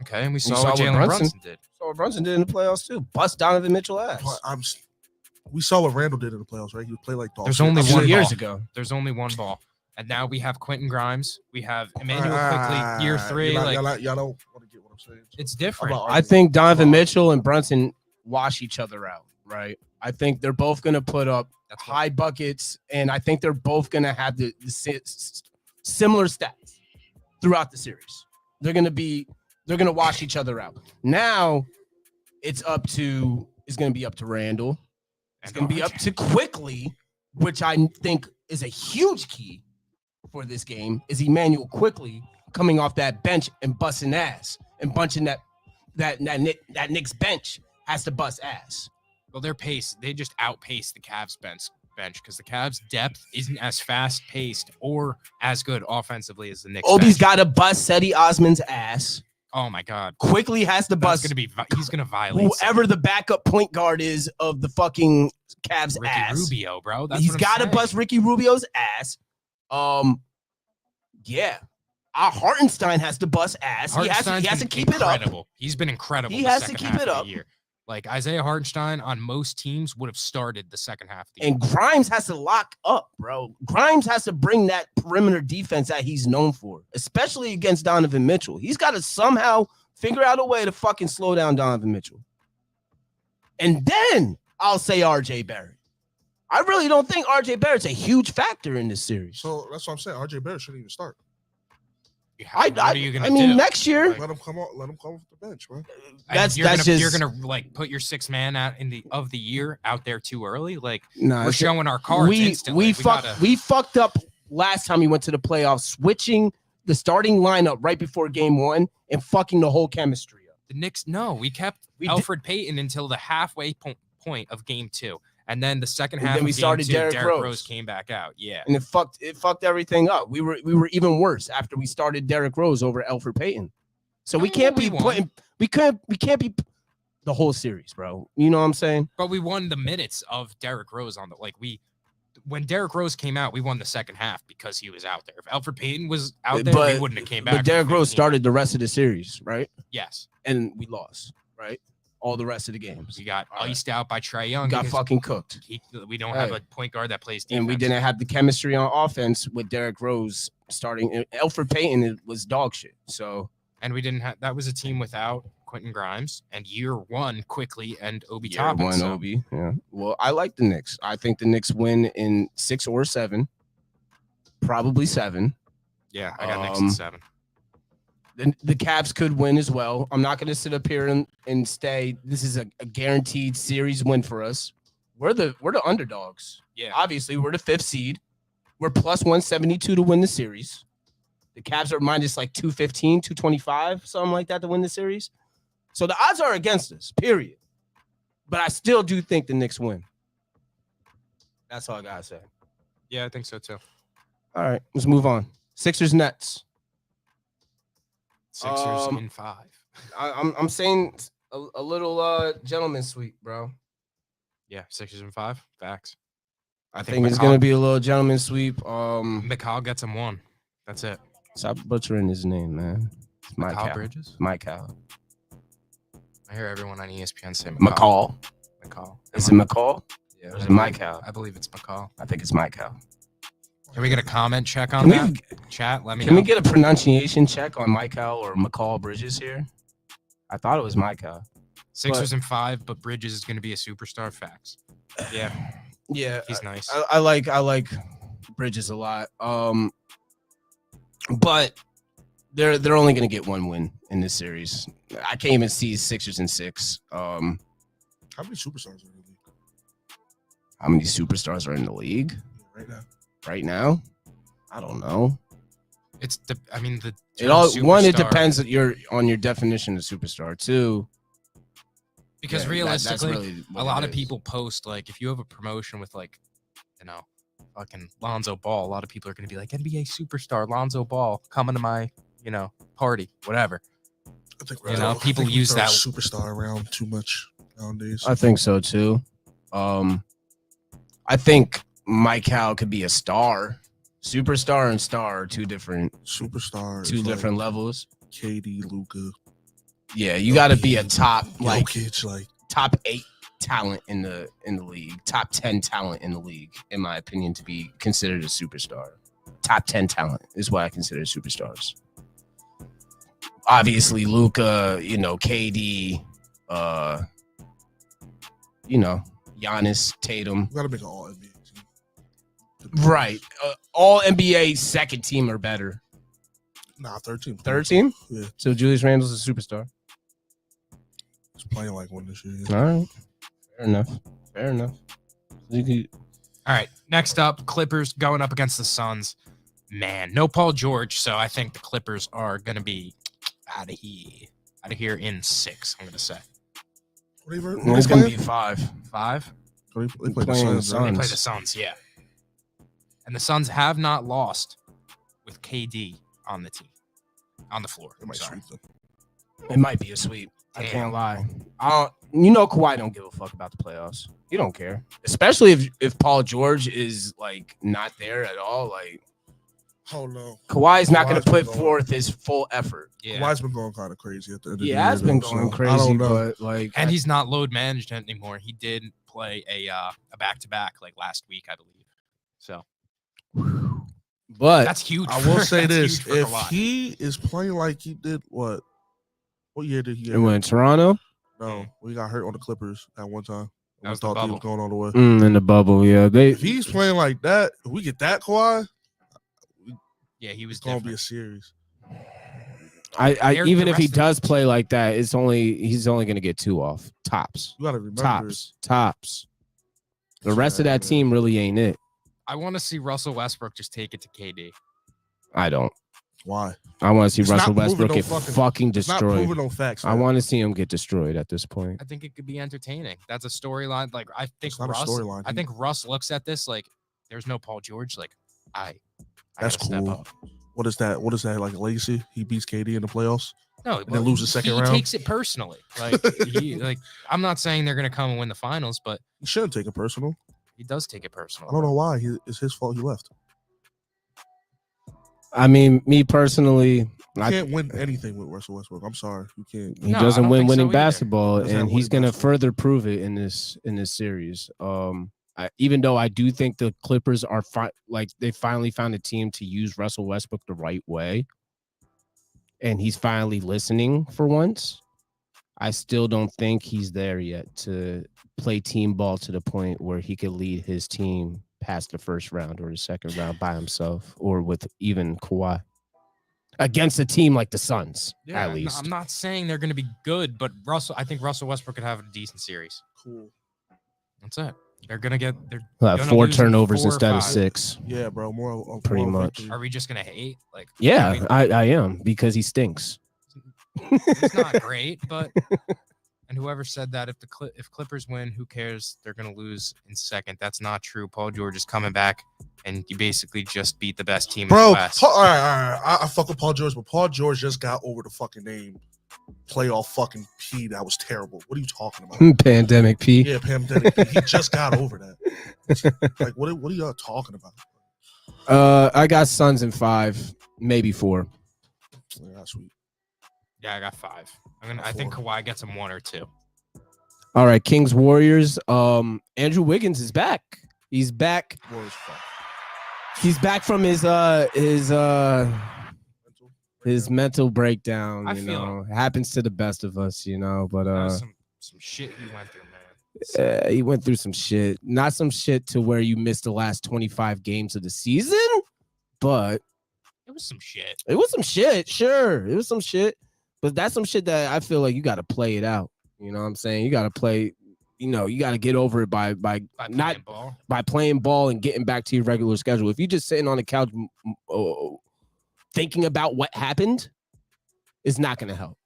Okay, and we saw saw what what Jalen Brunson- Brunson did. So Brunson did in the playoffs too. Bust Donovan Mitchell ass. But we saw what Randall did in the playoffs, right? He would play like dog. There's shit. only I'm one saying- years ball. ago. There's only one ball. And now we have Quentin Grimes. We have Emmanuel Quickly, year 3. Y'all, Like, y'all don't want to get what I'm saying. it's different. About I think Donovan Mitchell and Brunson wash each other out, right? I think they're both going to put up That's what- high buckets, and I think they're both going to have the similar stats throughout the series. They're going to wash each other out. Now it's going to be up to Randall. It's going to be up to Quickly, which I think is a huge key for this game, is Emmanuel Quickly coming off that bench and busting ass and bunching that Knicks bench has to bust ass. Well, their pace, they just outpace the Cavs bench because the Cavs' depth isn't as fast-paced or as good offensively as the Knicks. Obi's bench. got to bust Cedi Osman's ass. Oh my God, Quickly has to That's bust he's gonna violate whoever the backup point guard is of the fucking Cavs Ricky ass. Rubio, bro. That's He's what I'm got to saying. bust Ricky Rubio's ass. Yeah. Hartenstein has to bust ass. He has Hartenstein's to been keep it up. incredible. He's been incredible. He the has to second keep half it of the up. year. Like Isaiah Hartenstein on most teams would have started the second half of the year. And Grimes has to lock up, bro. Grimes has to bring that perimeter defense that he's known for, especially against Donovan Mitchell. He's got to somehow figure out a way to fucking slow down Donovan Mitchell. And then I'll say RJ Barrett. I really don't think RJ Barrett's a huge factor in this series. So that's what I'm saying. RJ Barrett shouldn't even start. What are you gonna I mean, do? next year, Let him come on. Let him come off the bench, man. You're gonna like put your 6th man out of the year out there too early. Like we're showing our cards instantly. We fucked up last time we went to the playoffs, switching the starting lineup right before game 1 and fucking the whole chemistry up. The Knicks, no, we kept Alfred Payton until the halfway point of game 2. And then the second half, then we started Derrick Rose came back out. Yeah, and it fucked everything up. We were even worse after we started Derrick Rose over Alfred Payton. So we can't be the whole series, bro. You know what I'm saying? But we won the minutes of Derrick Rose on when Derrick Rose came out, we won the second half because he was out there. If Alfred Payton was out there, we wouldn't have came back. But Derrick Rose started the rest of the series, right? Yes, and we lost, right? All the rest of the games. We got iced out by Trae Young. Got fucking cooked. We don't have a point guard that plays defense. And we didn't have the chemistry on offense with Derrick Rose starting. Alfred Payton was dog shit. So, and we didn't have. That was a team without Quentin Grimes and year 1 quickly and Obi Toppin. Obi. Yeah. Well, I like the Knicks. I think the Knicks win in 6 or 7. Probably 7. Yeah, I got Knicks in 7. The Cavs could win as well. I'm not going to sit up here and stay. This is a guaranteed series win for us. We're the underdogs. Yeah. Obviously, we're the 5th seed. We're plus 172 to win the series. The Cavs are minus like 215, 225, something like that to win the series. So the odds are against us, period. But I still do think the Knicks win. That's all I got to say. Yeah, I think so too. All right, let's move on. Sixers Nets. Sixers in 5. I'm saying a little gentleman sweep, bro. Yeah, Sixers in 5. Facts. I think it's gonna be a little gentleman sweep. McCall gets him 1. That's it. Stop butchering his name, man. It's McCall Bridges. McCall. I hear everyone on ESPN say McCall. McCall. Is it McCall? Yeah. Or is it McCall? I believe it's McCall. I think it's McCall. Can we get a comment check on that? Chat, let me know. Can we get a pronunciation check on McCall or McCall Bridges here? I thought it was McCall. Sixers in 5, but Bridges is going to be a superstar. Facts. Yeah. Yeah. He's nice. I like Bridges a lot. But they're only going to get 1 win in this series. I can't even see Sixers in 6. How many superstars are in the league? How many superstars are in the league? Right now. Right now? I don't know. It's the it depends on your definition of superstar. 2, because realistically, really a lot of people post like if you have a promotion with like, fucking Lonzo Ball, a lot of people are going to be like NBA superstar Lonzo Ball coming to my, party, whatever. I think people use that superstar around too much nowadays. I think so too. I think McCall could be a star. Superstar and star are 2 different different levels. KD, Luka. Yeah, you got to be a top top 8 talent in the league, top 10 talent in the league, in my opinion, to be considered a superstar. Top 10 talent is what I consider superstars. Obviously, Luka, KD, Giannis, Tatum. You gotta make an all NBA team. Right. All NBA second team or better. Nah, 13. Third team? Yeah. So Julius Randle's a superstar. He's playing like one this year. All right. Fair enough. All right. Next up, Clippers going up against the Suns. Man, no Paul George, so I think the Clippers are going to be out of here in 6, I'm going to say. It's going to be 5. 5? They play the Suns. They play the Suns, yeah. And the Suns have not lost with KD on the team, on the floor. It might be a sweep. Damn. I can't lie. Kawhi don't give a fuck about the playoffs. He don't care, especially if Paul George is like not there at all. Like, oh no, Kawhi's not going to put forth his full effort. Yeah, Kawhi's been going kind of crazy at the end of the year. Yeah, has been going crazy, but like, and he's not load managed anymore. He did play a back-to-back like last week, I believe. So, but that's huge. I will say this: if he is playing like he did, what year did he? Went Toronto. No, we got hurt on the Clippers at one time. That was the bubble. He was going all the way. In the bubble, yeah. If he's playing like that, if we get that Kawhi, yeah, he was going to be a series. Even if he does play like that, he's only going to get 2 off tops. You gotta remember tops. The rest of that team really ain't it. I want to see Russell Westbrook just take it to KD. I don't. Why? I want to see Russell Westbrook get fucking destroyed. Not proving no facts. I want to see him get destroyed at this point. I think it could be entertaining. That's a storyline. Like I think Russ. I think Russ looks at this like there's no Paul George. Like that's cool. Step up. What is that? What is that like a legacy? He beats KD in the playoffs. No, and then loses second round. He takes it personally. Like I'm not saying they're gonna come and win the finals, but he shouldn't take it personal. He does take it personal. I don't know why. It's his fault he left. I mean, me personally, you can't win anything with Russell Westbrook. I'm sorry, you can't. He doesn't win winning basketball, and he's gonna further prove it in this series. Even though I do think the Clippers are they finally found a team to use Russell Westbrook the right way, and he's finally listening for once. I still don't think he's there yet to play team ball to the point where he could lead his team past the first round or the second round by himself or with even Kawhi against a team like the Suns, at least. I'm not saying they're going to be good, but I think Russell Westbrook could have a decent series. Cool. That's it. They're going to get 4 turnovers instead of 6. Yeah, bro. More pretty much. Are we just going to hate? Like, yeah, I am because he stinks. It's not great, but and whoever said that if Clippers win, who cares? They're gonna lose in second. That's not true. Paul George is coming back, and you basically just beat the best team in the West. All right. I fuck with Paul George, but Paul George just got over the fucking name playoff fucking P. That was terrible. What are you talking about? Pandemic P. Yeah, pandemic P. He just got over that. Like, what are y'all talking about? I got Suns in 5, maybe 4. Yeah, that's sweet. Yeah, I got 5. I think Kawhi gets him 1 or 2. All right, Kings Warriors. Andrew Wiggins is back. He's back. He's back from his mental breakdown. You know, it happens to the best of us. You know, but some shit he went through, man. He went through some shit. Not some shit to where you missed the last 25 games of the season, but it was some shit. It was some shit. Sure, it was some shit. But that's some shit that I feel like you got to play it out. You know what I'm saying? You got to play, you got to get over it by playing ball and getting back to your regular schedule. If you're just sitting on the couch thinking about what happened, it's not going to help.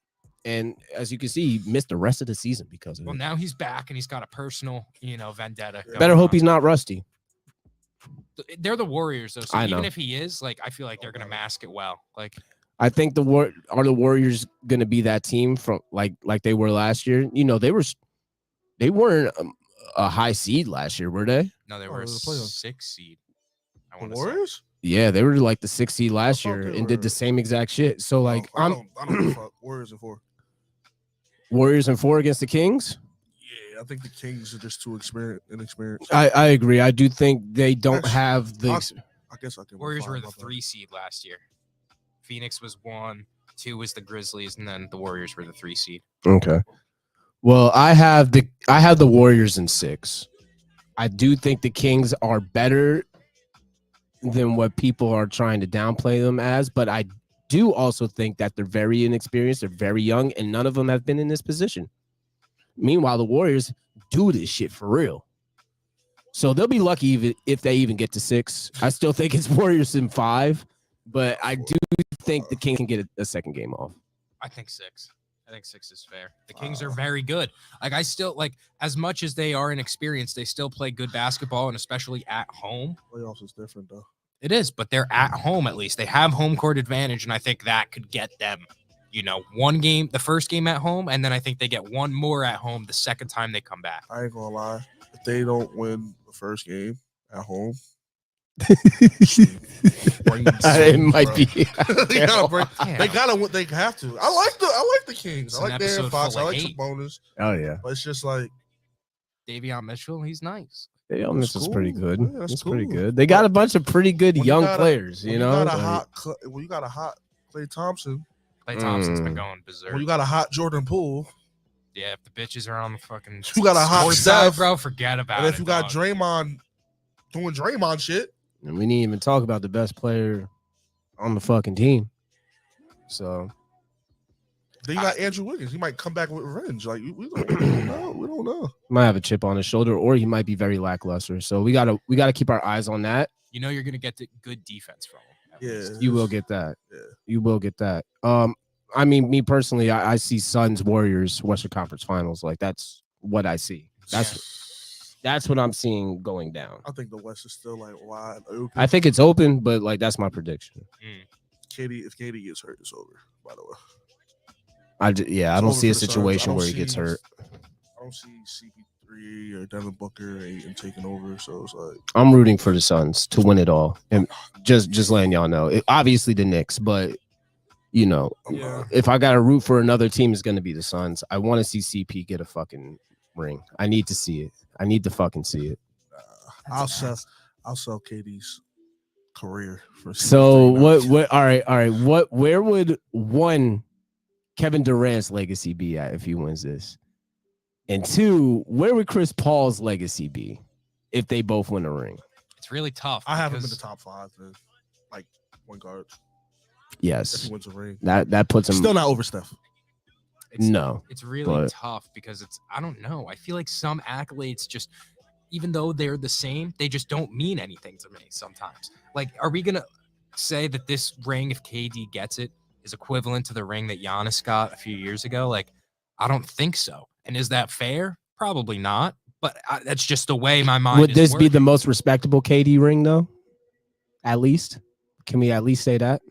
And as you can see, he missed the rest of the season because of it. Well, now he's back and he's got a personal, vendetta. Better hope he's not rusty. They're the Warriors, though. So even if he is, I feel like they're going to mask it well. I think the Warriors going to be that team from like they were last year. They weren't a high seed last year, were they? No, they were a 6 seed. The Warriors? Yeah, they were like the 6th seed last year and did the same exact shit. So I don't fuck. Warriors in 4. Warriors in 4 against the Kings? Yeah, I think the Kings are just too inexperienced. I agree. I do think they don't have the. I guess I can. Warriors were the 3 seed last year. Phoenix was 1, 2 was the Grizzlies, and then the Warriors were the 3 seed. Okay. Well, I have the Warriors in 6. I do think the Kings are better than what people are trying to downplay them as, but I do also think that they're very inexperienced, they're very young, and none of them have been in this position. Meanwhile, the Warriors do this shit for real. So they'll be lucky if they even get to 6. I still think it's Warriors in 5, but I do think the Kings can get a second game off. I think 6. I think 6 is fair. The Kings are very good. I still as much as they are inexperienced, they still play good basketball, and especially at home. Playoffs is different though. It is, but they're at home at least. They have home court advantage, and I think that could get them, one game, the first game at home, and then I think they get one more at home the second time they come back. I ain't gonna lie. If they don't win the first game at home, it might be. They have to. I like the Kings. I like Darren Fox. I like Sabonis. Oh yeah. But it's just like Davion Mitchell. He's nice. Davion Mitchell's pretty good. Yeah, that's pretty good. They got a bunch of pretty good young players. You got a hot Klay Thompson. Klay Thompson's been going berserk. When you got a hot Jordan Poole. Yeah, if the bitches are on the fucking you got a hot side, bro, forget about it. And if you got Draymond doing Draymond shit. And we didn't even talk about the best player on the fucking team. So Then you got Andrew Wiggins. He might come back with revenge. Like we don't know. We don't know. Might have a chip on his shoulder, or he might be very lackluster. So we gotta keep our eyes on that. You know you're gonna get the good defense from him. Yeah, You will get that. Yeah. You will get that. I mean, me personally, I see Suns Warriors Western Conference Finals. Like that's what I see. That's what I'm seeing going down. I think the West is still like wide open. I think it's open, but like that's my prediction. If KD gets hurt, it's over. By the way. I don't see a situation where he gets hurt. I don't see CP3 or Devin Booker and taking over. So it's like I'm rooting for the Suns to win it all, and just letting y'all know. Obviously the Knicks, but you know, if I got to root for another team, it's going to be the Suns. I want to see CP get a fucking ring. I need to see it. I need to fucking see it. I'll sell KD's career for. So what? All right. Where would one Kevin Durant's legacy be at if he wins this? And two, where would Chris Paul's legacy be if they both win a ring? It's really tough. I have him in the top 5, man. Like point guard. Yes, if he wins a ring. That puts him still not over Steph. It's really tough because I don't know. I feel like some accolades just, even though they're the same, they just don't mean anything to me sometimes. Like, are we gonna say that this ring, if KD gets it, is equivalent to the ring that Giannis got a few years ago? Like, I don't think so. And is that fair? Probably not. But that's just the way my mind. Would this be the most respectable KD ring, though? At least, can we at least say that?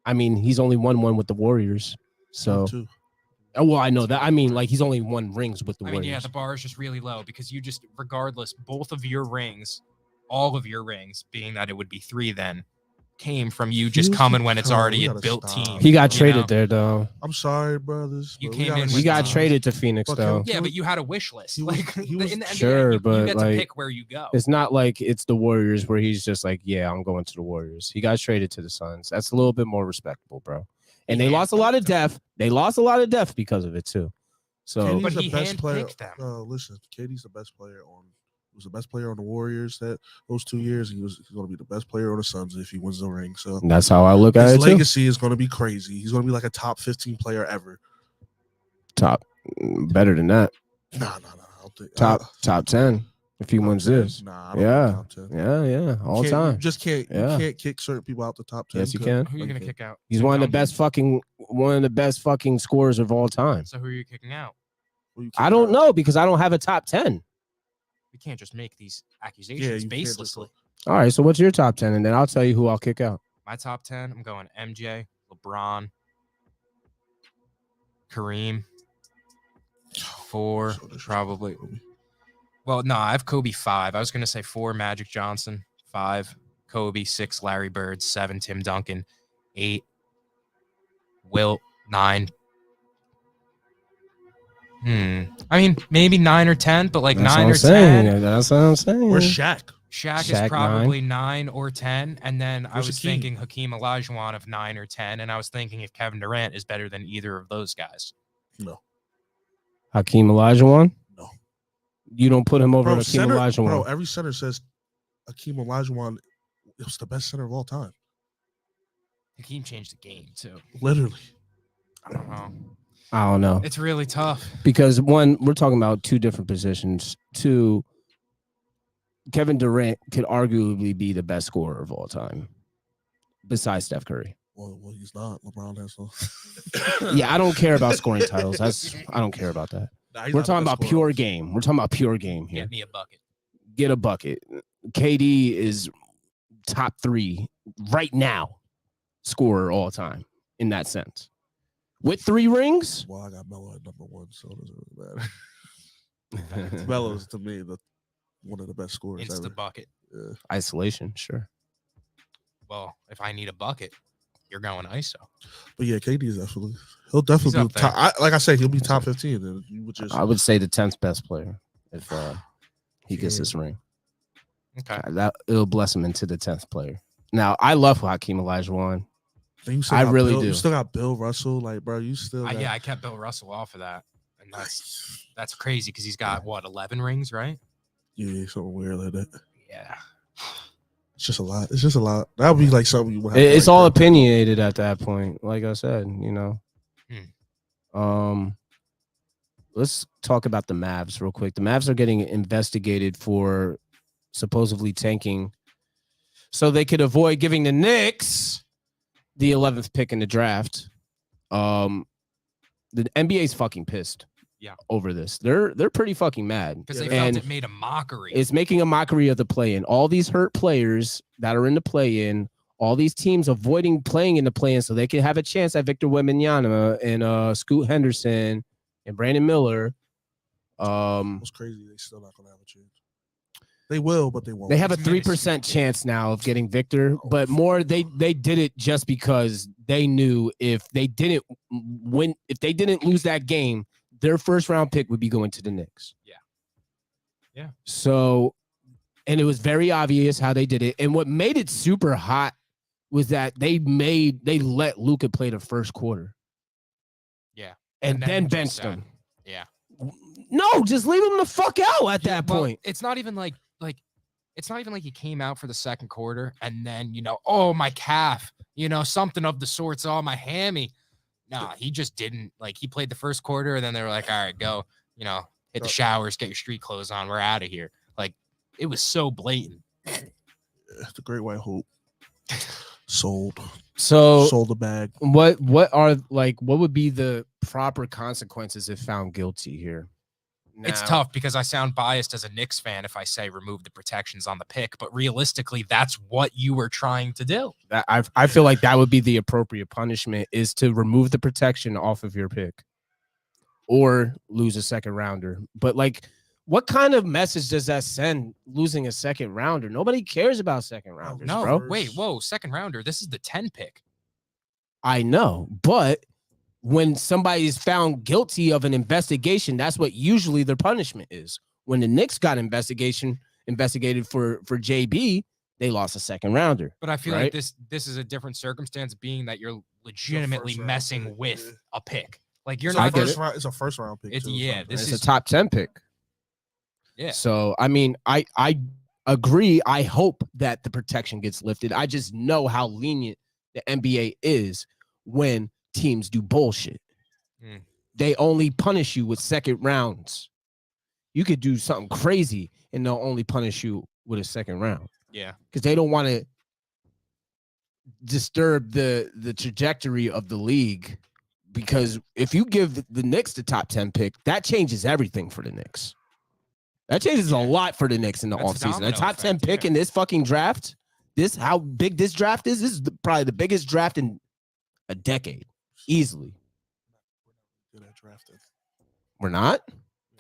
I mean, he's only won one with the Warriors, so. Well, I know that. I mean, like he's only won rings with the Warriors. Yeah, the bar is just really low because you just, regardless, both of your rings, all of your rings, being that it would be 3 then, came from you just coming when it's already a built team. He got traded there, though. I'm sorry, brothers. You came in. He got traded to Phoenix, though. Yeah, but you had a wish list. Like in the NBA, sure, but you get like, to pick where you go. It's not like it's the Warriors where he's just like, yeah, I'm going to the Warriors. He got traded to the Suns. That's a little bit more respectable, bro. And they lost a lot of depth. They lost a lot of depth because of it too. So, KD's but the he best player. them. Listen, KD's the best player on. Was the best player on the Warriors those 2 years. He's going to be the best player on the Suns if he wins the ring. So that's how I look at it. His legacy is going to be crazy. He's going to be like a top 15 player ever. Better than that. No. I don't think, top 10 if he wins 10. this. Nah, I don't think top 10. Yeah, all time. You just can't. You can't kick certain people out the top 10. Yes, you can. Who are you going to kick out? He's one of the best fucking scorers of all time. So who are you kicking out? I don't know because I don't have a top 10. We can't just make these accusations baselessly. All right, so what's your top 10? And then I'll tell you who I'll kick out. My top 10, I'm going MJ, LeBron, Kareem, 4, probably. Well, no, I have Kobe 5. I was going to say 4, Magic Johnson, 5, Kobe, 6, Larry Bird, 7, Tim Duncan, 8, Wilt, 9. I mean, maybe 9 or 10, but like 9 or 10. That's what I'm saying. Where's Shaq? Shaq is probably 9 or 10. And then I was thinking Hakeem Olajuwon of 9 or 10. And I was thinking if Kevin Durant is better than either of those guys. No. Hakeem Olajuwon? No. You don't put him over Hakeem Olajuwon? Bro, every center says Hakeem Olajuwon was the best center of all time. Hakeem changed the game, too. Literally. I don't know. It's really tough. Because, one, we're talking about 2 different positions. 2, Kevin Durant could arguably be the best scorer of all time, besides Steph Curry. Well, he's not. LeBron has some. Yeah, I don't care about scoring titles. I don't care about that. We're talking about pure game. We're talking about pure game here. Get me a bucket. Get a bucket. KD is top 3 right now scorer all time in that sense. With 3 rings? Well, I got Melo at number 1, so it doesn't really matter. Melo's, to me, one of the best scorers ever. It's the bucket. Yeah. Isolation, sure. Well, if I need a bucket, you're going ISO. But yeah, KD is he'll definitely be top. Like I said, he'll be top 15. And I would say the 10th best player if he gets this ring. Okay. It'll bless him into the 10th player. Now, I love Hakeem Olajuwon. I really do. You still got Bill Russell, like, bro. You still got... I kept Bill Russell off of that, and that's crazy because he's got 11 rings, right? Yeah, something weird like that. Yeah, it's just a lot. That would be like something you would have. It's all opinionated at that point. Like I said, Let's talk about the Mavs real quick. The Mavs are getting investigated for supposedly tanking so they could avoid giving the Knicks the 11th pick in the draft. The NBA's fucking pissed. Yeah. Over this. They're pretty fucking mad. Because they felt it made a mockery. It's making a mockery of the play-in. All these hurt players that are in the play-in, all these teams avoiding playing in the play-in so they can have a chance at Victor Wembanyama and Scoot Henderson and Brandon Miller. It's crazy. They still not gonna have a chance. They will, but they won't. They have a 3% chance now of getting Victor, but more they did it just because they knew if they didn't lose that game, their first round pick would be going to the Knicks. Yeah. So, and it was very obvious how they did it. And what made it super hot was that they let Luka play the first quarter. Yeah. And then benched him. Yeah. No, just leave him the fuck out at that point. It's not even like he came out for the second quarter and then, oh, my calf, something of the sorts, oh, my hammy. Nah, he just didn't. Like, he played the first quarter and then they were like, all right, go, hit the showers, get your street clothes on, we're out of here. Like, it was so blatant. The Great White Hope sold the bag. What would be the proper consequences if found guilty here? Now, it's tough because I sound biased as a Knicks fan if I say remove the protections on the pick, but realistically, that's what you were trying to do. I feel like that would be the appropriate punishment, is to remove the protection off of your pick or lose a second rounder. But what kind of message does that send, losing a second rounder? Nobody cares about second rounders, bro. Wait, second rounder. This is the 10 pick. I know, but when somebody is found guilty of an investigation, that's what usually their punishment is. When the Knicks got investigated for JB, they lost a second rounder. But I feel like this is a different circumstance, being that you're legitimately messing with a pick. Like, you're not. It's a first round pick. This is a top 10 pick. Yeah. So I mean, I agree. I hope that the protection gets lifted. I just know how lenient the NBA is when teams do bullshit. They only punish you with second rounds. You could do something crazy and they'll only punish you with a second round. Yeah. Because they don't want to disturb the trajectory of the league. Because if you give the Knicks the top 10 pick, that changes everything for the Knicks. That changes a lot for the Knicks in the offseason. A top 10 pick in this fucking draft, how big this draft is, probably the biggest draft in a decade. Easily. We're not?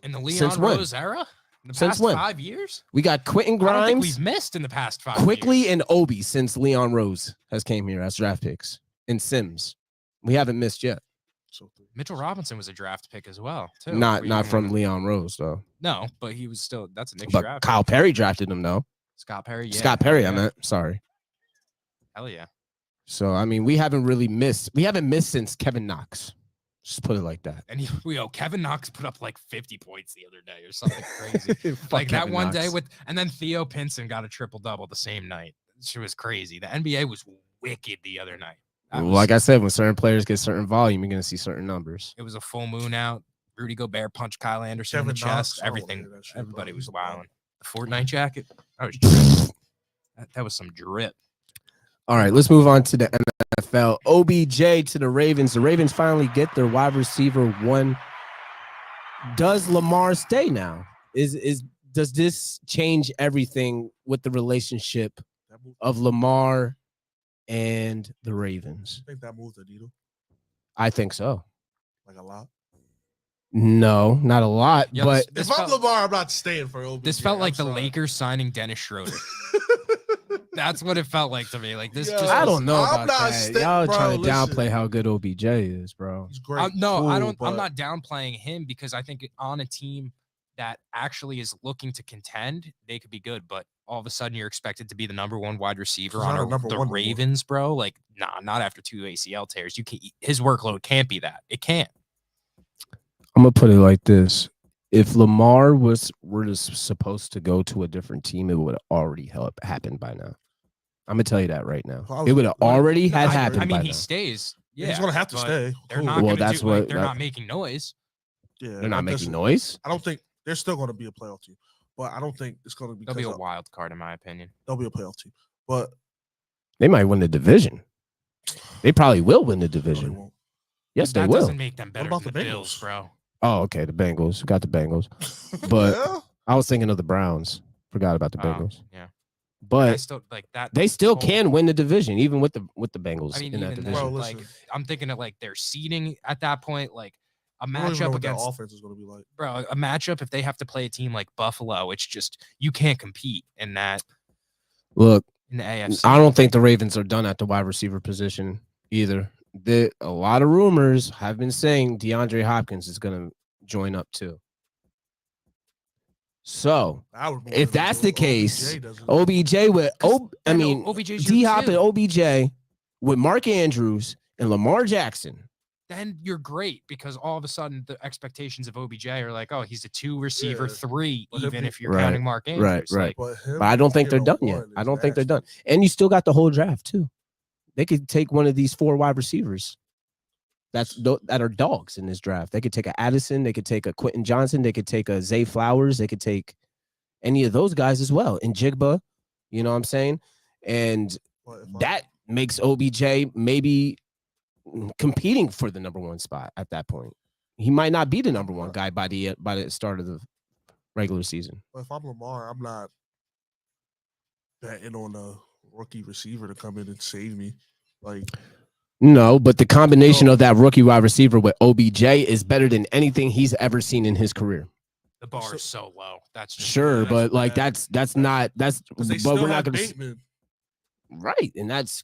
In the Leon Rose era? In the past 5 years? We got Quentin Grimes. I don't think we've missed in the past 5 years. Quickly and Obi since Leon Rose has came here as draft picks. And Sims. We haven't missed yet. Mitchell Robinson was a draft pick as well, too. Not from Leon Rose, though. No, but he was still, that's a Knicks draft. Kyle Perry drafted him, though. Scott Perry, yeah. Scott Perry, I meant. Sorry. Hell yeah. So, I mean, we haven't missed since Kevin Knox. Just put it like that. And Kevin Knox put up like 50 points the other day or something crazy. Like that Kevin one Knox. Day and then Theo Pinson got a triple-double the same night. She was crazy. The NBA was wicked the other night. Like I said, when certain players get certain volume, you're going to see certain numbers. It was a full moon out. Rudy Gobert punched Kyle Anderson in the chest. Everything. Everybody was wilding. The Fortnite jacket. That was some drip. All right, let's move on to the NFL. OBJ to the Ravens. The Ravens finally get their wide receiver one. Does Lamar stay now? Does this change everything with the relationship of Lamar and the Ravens? I think that moved the needle. I think so. Like a lot? No, not a lot. Yeah, but if I'm Lamar, I'm not staying for OBJ. This felt like the Lakers signing Dennis Schroeder. That's what it felt like to me. Like this. I don't know about that. Y'all trying to downplay how good OBJ is, bro. He's great. No, I don't. I'm not downplaying him because I think on a team that actually is looking to contend, they could be good. But all of a sudden, you're expected to be the number one wide receiver on the Ravens, bro. Like, nah, not after 2 ACL tears. His workload can't be that. It can't. I'm gonna put it like this: if Lamar were supposed to go to a different team, it would have already happened by now. I'm gonna tell you that right now. It would have already happened. I mean, he stays Yeah, he's gonna have to but stay. They're Cool. not Well, gonna that's do, what- like, they're that- not making noise. Yeah, They're not that's making it. noise. I don't think they're still going to be a playoff team, but I don't think it's going to be. They'll be a wild card, in my opinion. They'll be a playoff team, but They might win the division. They probably will win the no, they division. won't. Yes, they That will. doesn't make them better about than the the Bills, Bengals? bro. Oh, okay. The Bengals. Got the Bengals. But Yeah. I was thinking of the Browns. Forgot about the Oh, Bengals. yeah. I But still like that. they still whole- can win the division, even with the Bengals I mean, in that even division. then, Bro, like listen. I'm thinking of like their seeding at that point, like a I don't even know matchup what their against offense is going to be like. bro, a matchup if they have to play a team like Buffalo, it's just you can't compete in that Look, in the AFC. I don't think the Ravens are done at the wide receiver position either. A lot of rumors have been saying DeAndre Hopkins is going to join up too. So I would more if than that's go the case, OBJ doesn't. OBJ with I mean OBJ's D your Hop and two. OBJ with Mark Andrews and Lamar Jackson. Then you're great because all of a sudden the expectations of OBJ are like, oh, he's a 2 receiver, Yeah. 3, But even him- if you're Right, counting Mark Andrews. right. Like, But, him But I don't think they're being done a yet. one I is don't think they're nasty. done. And you still got the whole draft too. They could take one of these 4 wide receivers. That are dogs in this draft. They could take a Addison. They could take a Quentin Johnson. They could take a Zay Flowers. They could take any of those guys as well. And Jigba, you know what I'm saying? And But if that makes OBJ maybe competing for the number 1 spot at that point. He might not be the number 1 guy by the start of the regular season. But if I'm Lamar, I'm not betting on a rookie receiver to come in and save me. Like, No, but the combination of that rookie wide receiver with OBJ is better than anything he's ever seen in his career. the bar is so low. That's just Sure, that's but like bad. that's not that's 'cause they but still we're not have gonna Bateman. right, and that's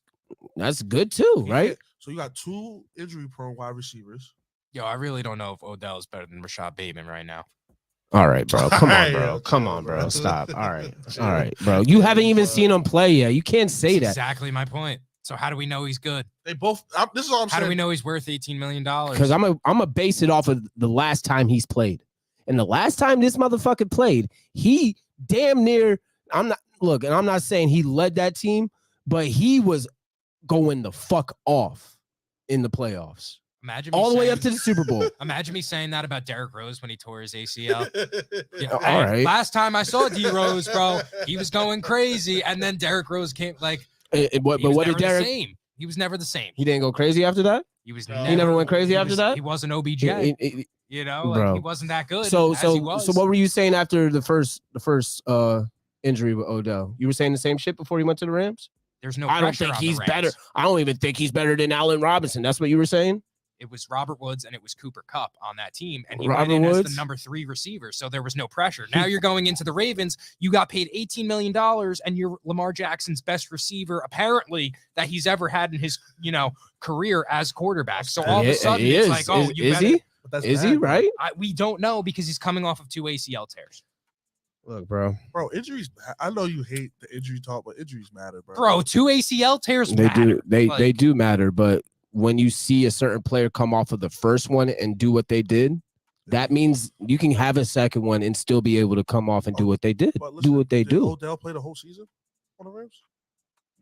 good too, He right? can't- So you got 2 injury-prone wide receivers. Yo, I really don't know if Odell is better than Rashad Bateman right now. All right, bro. Come on, Alright, bro. yo, Come chill, on, bro. bro. Stop. All right. Chill. All right, bro. You haven't even seen him play yet. You can't say That's that. exactly my point. So how do we know he's good? They both. This is all I'm How saying. do we know he's worth $18 million? Because I'm gonna base it off of the last time he's played. And the last time this motherfucker played, he damn near I'm not saying he led that team, but he was going the fuck off in the playoffs. Imagine me All the way saying- up to the Super Bowl. Imagine me saying that about Derrick Rose when he tore his ACL. Yeah, All hey, right. Last time I saw D Rose, bro, he was going crazy, and then Derrick Rose came like. But He what was did never the Derek? same. He was never the same. He didn't go crazy after that. He was. No. He never went crazy he after was- that. He wasn't OBJ. You know, like Bro. he wasn't that good. So as he was. what were you saying after the first injury with Odell? You were saying the same shit before he went to the Rams? There's no. I don't pressure think on the he's Rams. better. I don't even think he's better than Allen Robinson. That's what you were saying? It was Robert Woods and it was Cooper Kupp on that team, and he Robert went in as Woods? the number 3 receiver, so there was no pressure. Now you're going into the Ravens. You got paid $18 million, and you're Lamar Jackson's best receiver, apparently, that he's ever had in his career as quarterback. So all of a sudden, He it's is. like, oh, you is better. he? But that's Is bad, he bro. right? We don't know because he's coming off of 2 ACL tears. Look, bro. Bro, injuries. I know you hate the injury talk, but injuries matter, bro. Bro, 2 ACL tears They matter. do. They Like, do matter. But when you see a certain player come off of the first one and do what they did, that means you can have a second one and still be able to come off and do what they did. But listen, Do what they did do. Odell play the whole season on the Rams?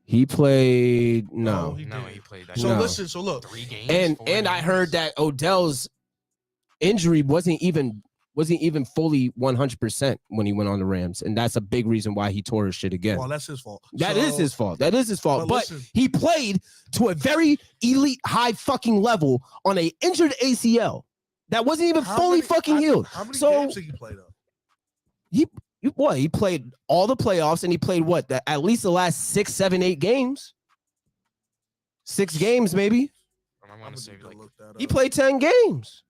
He played No, no. he no, did. he played that. So No. listen, so look, 3 games. And 4 I games. heard that Odell's injury wasn't even fully 100% when he went on the Rams, and that's a big reason why he tore his shit again. well, that's his fault. That is his fault. That is his fault. But But listen. he played to a very elite, high fucking level on a injured ACL that wasn't even How fully many- fucking healed. How many So- games did he play though? He played all the playoffs, and he played at least the last 6, 7, 8 games. 6 games, maybe. I'm I'm gonna gonna say need to like look that He up. played 10 games.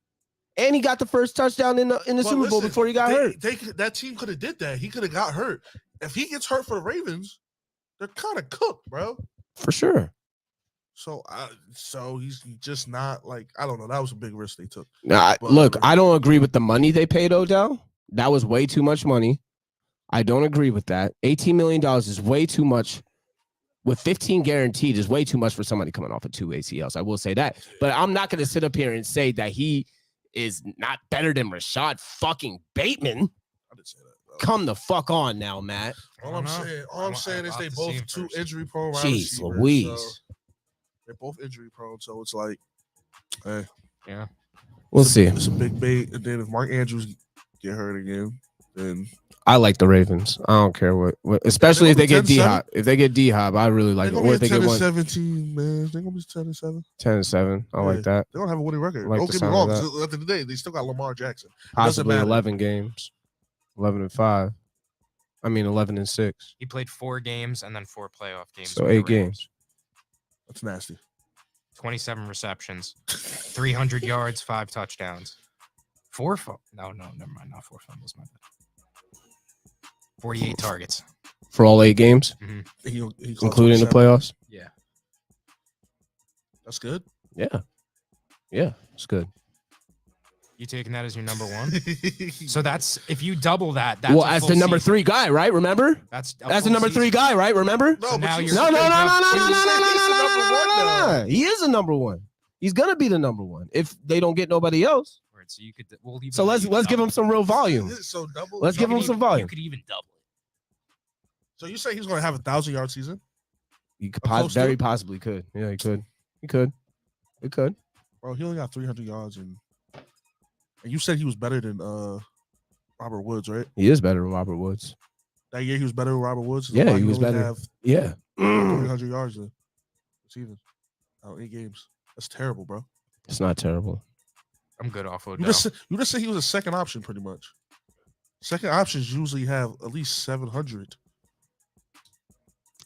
And he got the first touchdown in the But Super Bowl listen, before he got hurt. That team could have did that. He could have got hurt. If he gets hurt for the Ravens, they're kind of cooked, bro. For sure. So he's just not like, I don't know. That was a big risk they took. Now, But- look, I don't agree with the money they paid Odell. That was way too much money. I don't agree with that. $18 million is way too much. With 15 guaranteed is way too much for somebody coming off of 2 ACLs. I will say that. But I'm not going to sit up here and say that he is not better than Rashad fucking Bateman. I didn't say that. Bro. Come the fuck on now, Matt. All I'm saying is they both 2 injury prone wide Jeez receivers. Louise. So They're both injury prone, so it's like, hey, Yeah. We'll see. It's a big bait, and then if Mark Andrews get hurt again, then I like the Ravens. I don't care what especially if they get D-Hop. If they get D-Op, I really like it. Or if they get 10-17, man. They're gonna be 10-7. 10-7. I like that. They're gonna have a winning record. Like don't get me wrong. At the end of the day, they still got Lamar Jackson. Possibly 11 games. 11-5. I mean 11-6. He played 4 games and then 4 playoff games. So 8 games. That's nasty. 27 receptions, 300 yards, 5 touchdowns, 4 no, never mind, not 4 fumbles, my bad. 48 targets for all 8 games, he including the playoffs. Yeah, that's good. Yeah, it's good. You taking that as your number 1? So that's if you double that. That's well, as the number 3 guy, right? Remember? That's the number 3 guy, right? Remember? No, so now you're no. He is a number 1. He's gonna be the number 1 if they don't get nobody else. So you could. Well, so let's give him some real volume. So let's give him some volume. You could even double it. So you say he's going to have a 1,000-yard season? He could very possibly could. Yeah, he could. He could. Bro, he only got 300 yards, and you said he was better than Robert Woods, right? He is better than Robert Woods. That year he was better than Robert Woods. Yeah, he was better. 300 yards this season. 8 games. That's terrible, bro. It's not terrible. I'm good off Odell. You just said he was a second option, pretty much. Second options usually have at least 700.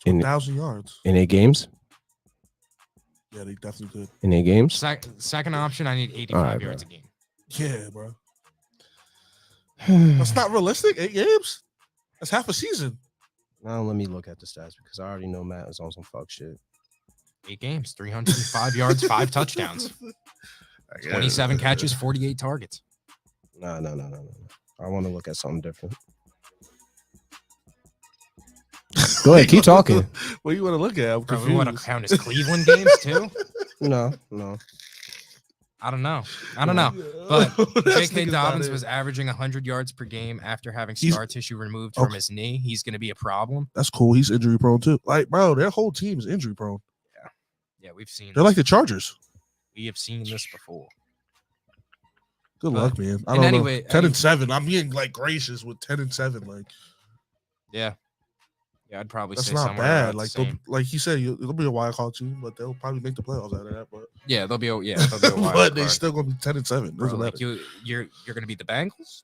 1,000 yards. In 8 games? Yeah, they definitely could. In 8 games? Second option, I need 85 yards a game. Yeah, bro. That's not realistic. 8 games? That's half a season. Now let me look at the stats because I already know Matt is on some fuck shit. 8 games, 305 yards, 5 touchdowns, 27 catches, 48 targets. No. I want to look at something different. Go ahead, keep talking. What do you want to look at? Bro, we want to count his Cleveland games too? No. I don't know. But J.K. Dobbins was averaging 100 yards per game after having scar tissue removed from his knee. He's going to be a problem. That's cool. He's injury prone too. Like, bro, their whole team is injury prone. Yeah, we've seen. They're like the Chargers. We have seen this before. Good luck, man. I don't know. 10-7. I'm being like gracious with 10-7. Like, yeah, I'd probably that's say not somewhere bad. Like he said, it'll be a wild card team, but they'll probably make the playoffs out of that. But yeah, they'll be a wild but they're still gonna be 10-7. Bro, like you're gonna be the Bengals.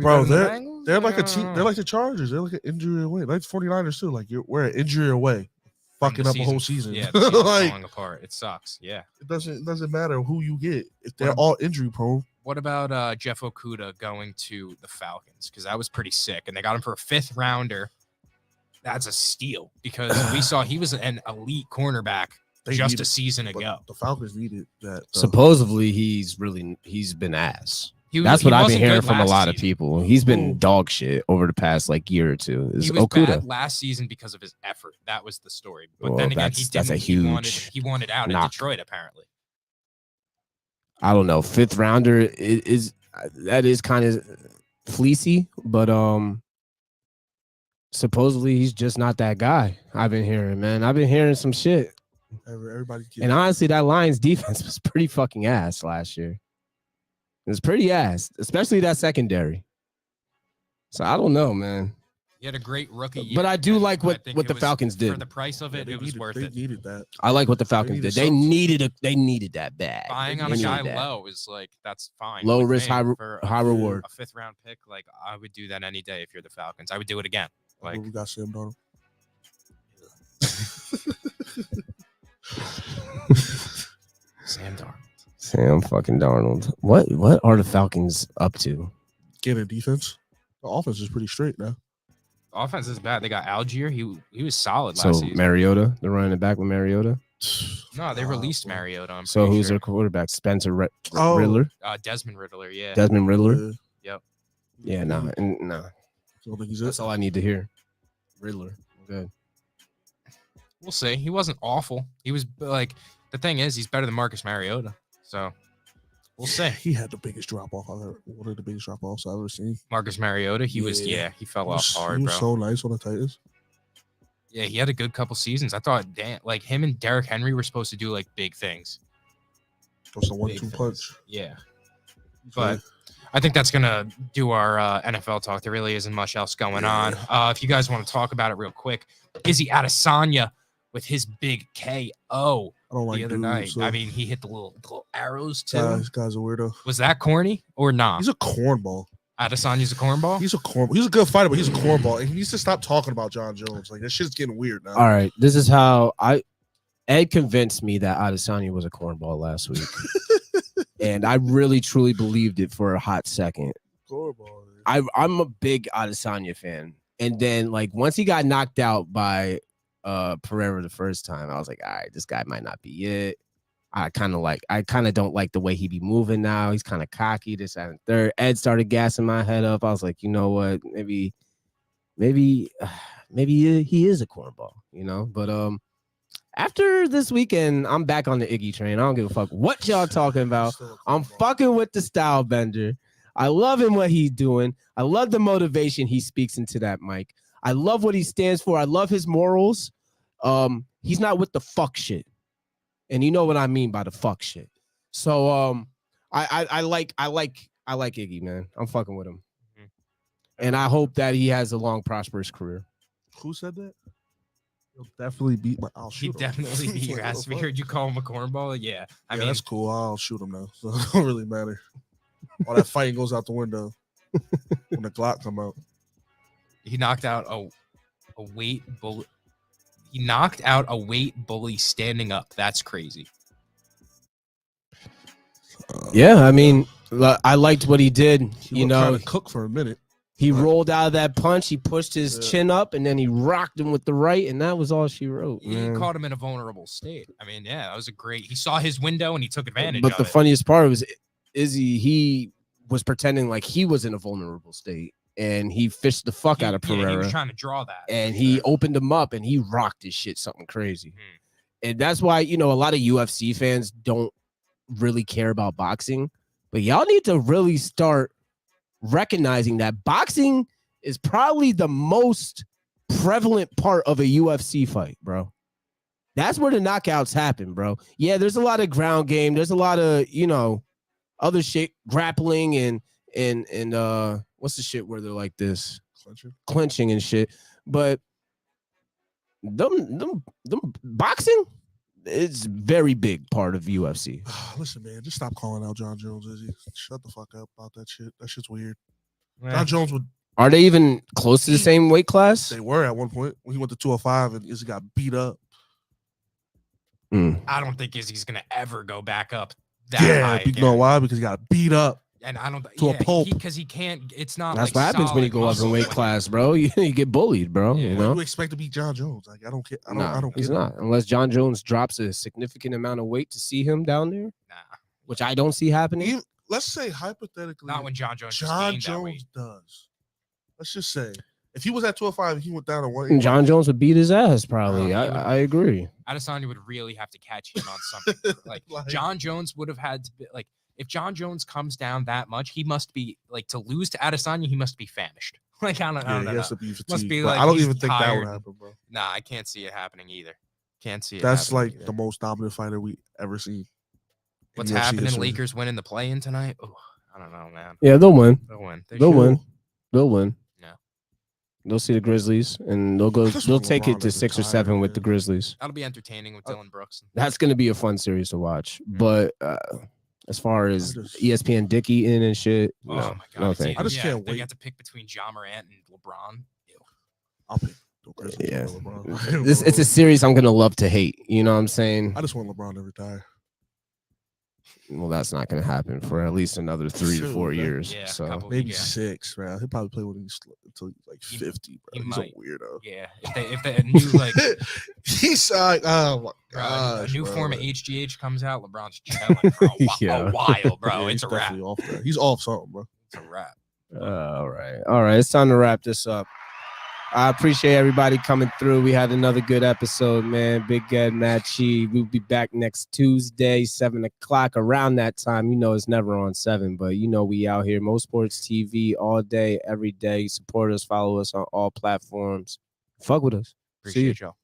Bro, they're like a team. They're like the Chargers. They're like an injury away. Like 49ers too. Like we're an injury away, fucking up a whole season. Yeah, the season's falling apart. It sucks. Yeah, it doesn't matter who you get if they're all injury prone. What about Jeff Okudah going to the Falcons? Because that was pretty sick, and they got him for a 5th rounder. That's a steal because we saw he was an elite cornerback a season ago. The Falcons needed that. Supposedly he's been ass. That's what I've been hearing from a lot of people. He's been dog shit over the past year or two. He was bad last season because of his effort. That was the story. But then again, he wanted out in Detroit apparently. I don't know. 5th rounder is kind of fleecy, but supposedly he's just not that guy. I've been hearing, man. I've been hearing some shit. And honestly, that Lions defense was pretty fucking ass last year. It was pretty ass, especially that secondary. So I don't know, man. He had a great rookie year. But I do like what the Falcons did. For the price of it, it was worth it. They needed that. I like what the Falcons did. They needed that bad. Buying on a guy low is like, that's fine. Low risk, high reward. A 5th round pick, like I would do that any day if you're the Falcons. I would do it again. Like we got Sam Darnold. Sam fucking Darnold. What are the Falcons up to? Getting defense. The offense is pretty straight now. The offense is bad. They got Algier. He was solid last season. Mariota, they're running it back with Mariota. No, they released Mariota. So who's their quarterback? Spencer Riddler? Desmond Riddler, yeah. Desmond Riddler? Yep. Yeah, no. That's all I need to hear. Riddler. Good. We'll see. He wasn't awful. He was like, the thing is, he's better than Marcus Mariota. So we'll see. He had the biggest drop off one of the biggest drop offs I've ever seen. Marcus Mariota, he fell off hard, he was bro. so nice on the Titans. Yeah, he had a good couple seasons. I thought, damn, like him and Derrick Henry were supposed to do like big things. Just a Big 1-2 things. punch. Yeah. But I think that's going to do our NFL talk. There really isn't much else going on. If you guys want to talk about it real quick, Izzy Adesanya with his big KO the other night. So I mean, he hit the little arrows too. this guy's a weirdo. Was that corny or not? He's a cornball. Adesanya's a cornball? He's a good fighter, but he's a cornball. And he needs to stop talking about John Jones. Like, that shit's getting weird now. All right. This is how Ed convinced me that Adesanya was a cornball last week. And I really, truly believed it for a hot second. Cornball. I'm a big Adesanya fan. And then, like, once he got knocked out by Pereira the first time, I was like, all right, this guy might not be it. I kind of don't like the way he be moving now. He's kind of cocky, this, that, and third. Ed started gassing my head up. I was like, you know what? Maybe he is a cornball, you know? But after this weekend, I'm back on the Iggy train. I don't give a fuck what y'all talking about. I'm fucking with the style bender. I love him, what he's doing. I love the motivation he speaks into that mic. I love what he stands for. I love his morals. He's not with the fuck shit. And you know what I mean by the fuck shit. So I like Iggy, man. I'm fucking with him. Mm-hmm. And I hope that he has a long, prosperous career. Who said that? He'll definitely beat my. I'll shoot him. He definitely beat your ass. We heard you call him a cornball. Yeah. I mean, that's cool. I'll shoot him now. So it don't really matter. All that fighting goes out the window when the Glock come out. He knocked out a weight bully. He knocked out a weight bully standing up. That's crazy. Yeah, I mean, I liked what he did. He trying to cook for a minute. He rolled out of that punch. He pushed his chin up, and then he rocked him with the right, and that was all she wrote. He caught him in a vulnerable state. I mean, yeah, that was a great. He saw his window and he took advantage. But the funniest part was Izzy. He was pretending like he was in a vulnerable state. And he fished the fuck out of Pereira. Yeah, he was trying to draw that. And he opened him up and he rocked his shit something crazy. And that's why, you know, a lot of UFC fans don't really care about boxing. But y'all need to really start recognizing that boxing is probably the most prevalent part of a UFC fight, bro. That's where the knockouts happen, bro. Yeah, there's a lot of ground game. There's a lot of, you know, other shit, grappling and what's the shit where they're like this? Clinching and shit. But them boxing is very big part of UFC. Listen, man, just stop calling out John Jones, Izzy. Shut the fuck up about that shit. That shit's weird. Yeah. John Jones would. Are they even close to the same weight class? They were at one point when he went to 205 and Izzy got beat up. I don't think Izzy's gonna ever go back up that high. You know why? Because he got beat up. And I don't to a pulp because he can't. It's not. That's like what happens when you go up in weight class, bro. You get bullied, bro. Yeah. You know. You expect to beat John Jones? Like I don't care. I don't. He's not unless John Jones drops a significant amount of weight to see him down there. Nah, which I don't see happening. Let's say hypothetically, not when John Jones does. Let's just say if he was at 205, he went down to 180. John Jones would beat his ass probably. I agree. Adesanya would really have to catch him on something. like John Jones would have had to be like. If John Jones comes down that much, he must be like to lose to Adesanya. He must be famished. Like I don't know. He has to be fatigued, must be like I don't even think that would happen, bro. Nah, I can't see it happening either. Can't see it. That's like either. the most dominant fighter we ever seen. What's happening? Lakers winning the play-in tonight. Oh, I don't know, man. Yeah, they'll win. They'll win. They'll win. Yeah. They'll see the Grizzlies and they'll go. They'll take it to 6 or 7 with the Grizzlies. That'll be entertaining with Dylan Brooks. That's going to be a fun series to watch. But as far as ESPN Dickie in and shit, oh my god, no thank I just can't wait. They got to pick between Ja Morant and LeBron. Ew. I'll pick. Yeah, it's a series I'm gonna love to hate. You know what I'm saying? I just want LeBron to retire. Well, that's not gonna happen for at least another 3 to 4 years. Yeah, so maybe 6, man. He'll probably play with him until he's like 50, bro. He's a weirdo. Yeah, if the new like he's like, oh my god, a new form of HGH comes out, LeBron's chilling for a while, bro. Yeah, it's a wrap. He's off something, bro. It's a wrap. All right. It's time to wrap this up. I appreciate everybody coming through. We had another good episode, man. Big Ed, Matt Chi. We'll be back next Tuesday, 7 o'clock. Around that time, you know it's never on 7, but you know we out here. MoSports TV all day, every day. Support us, follow us on all platforms. Fuck with us. See you. Appreciate y'all.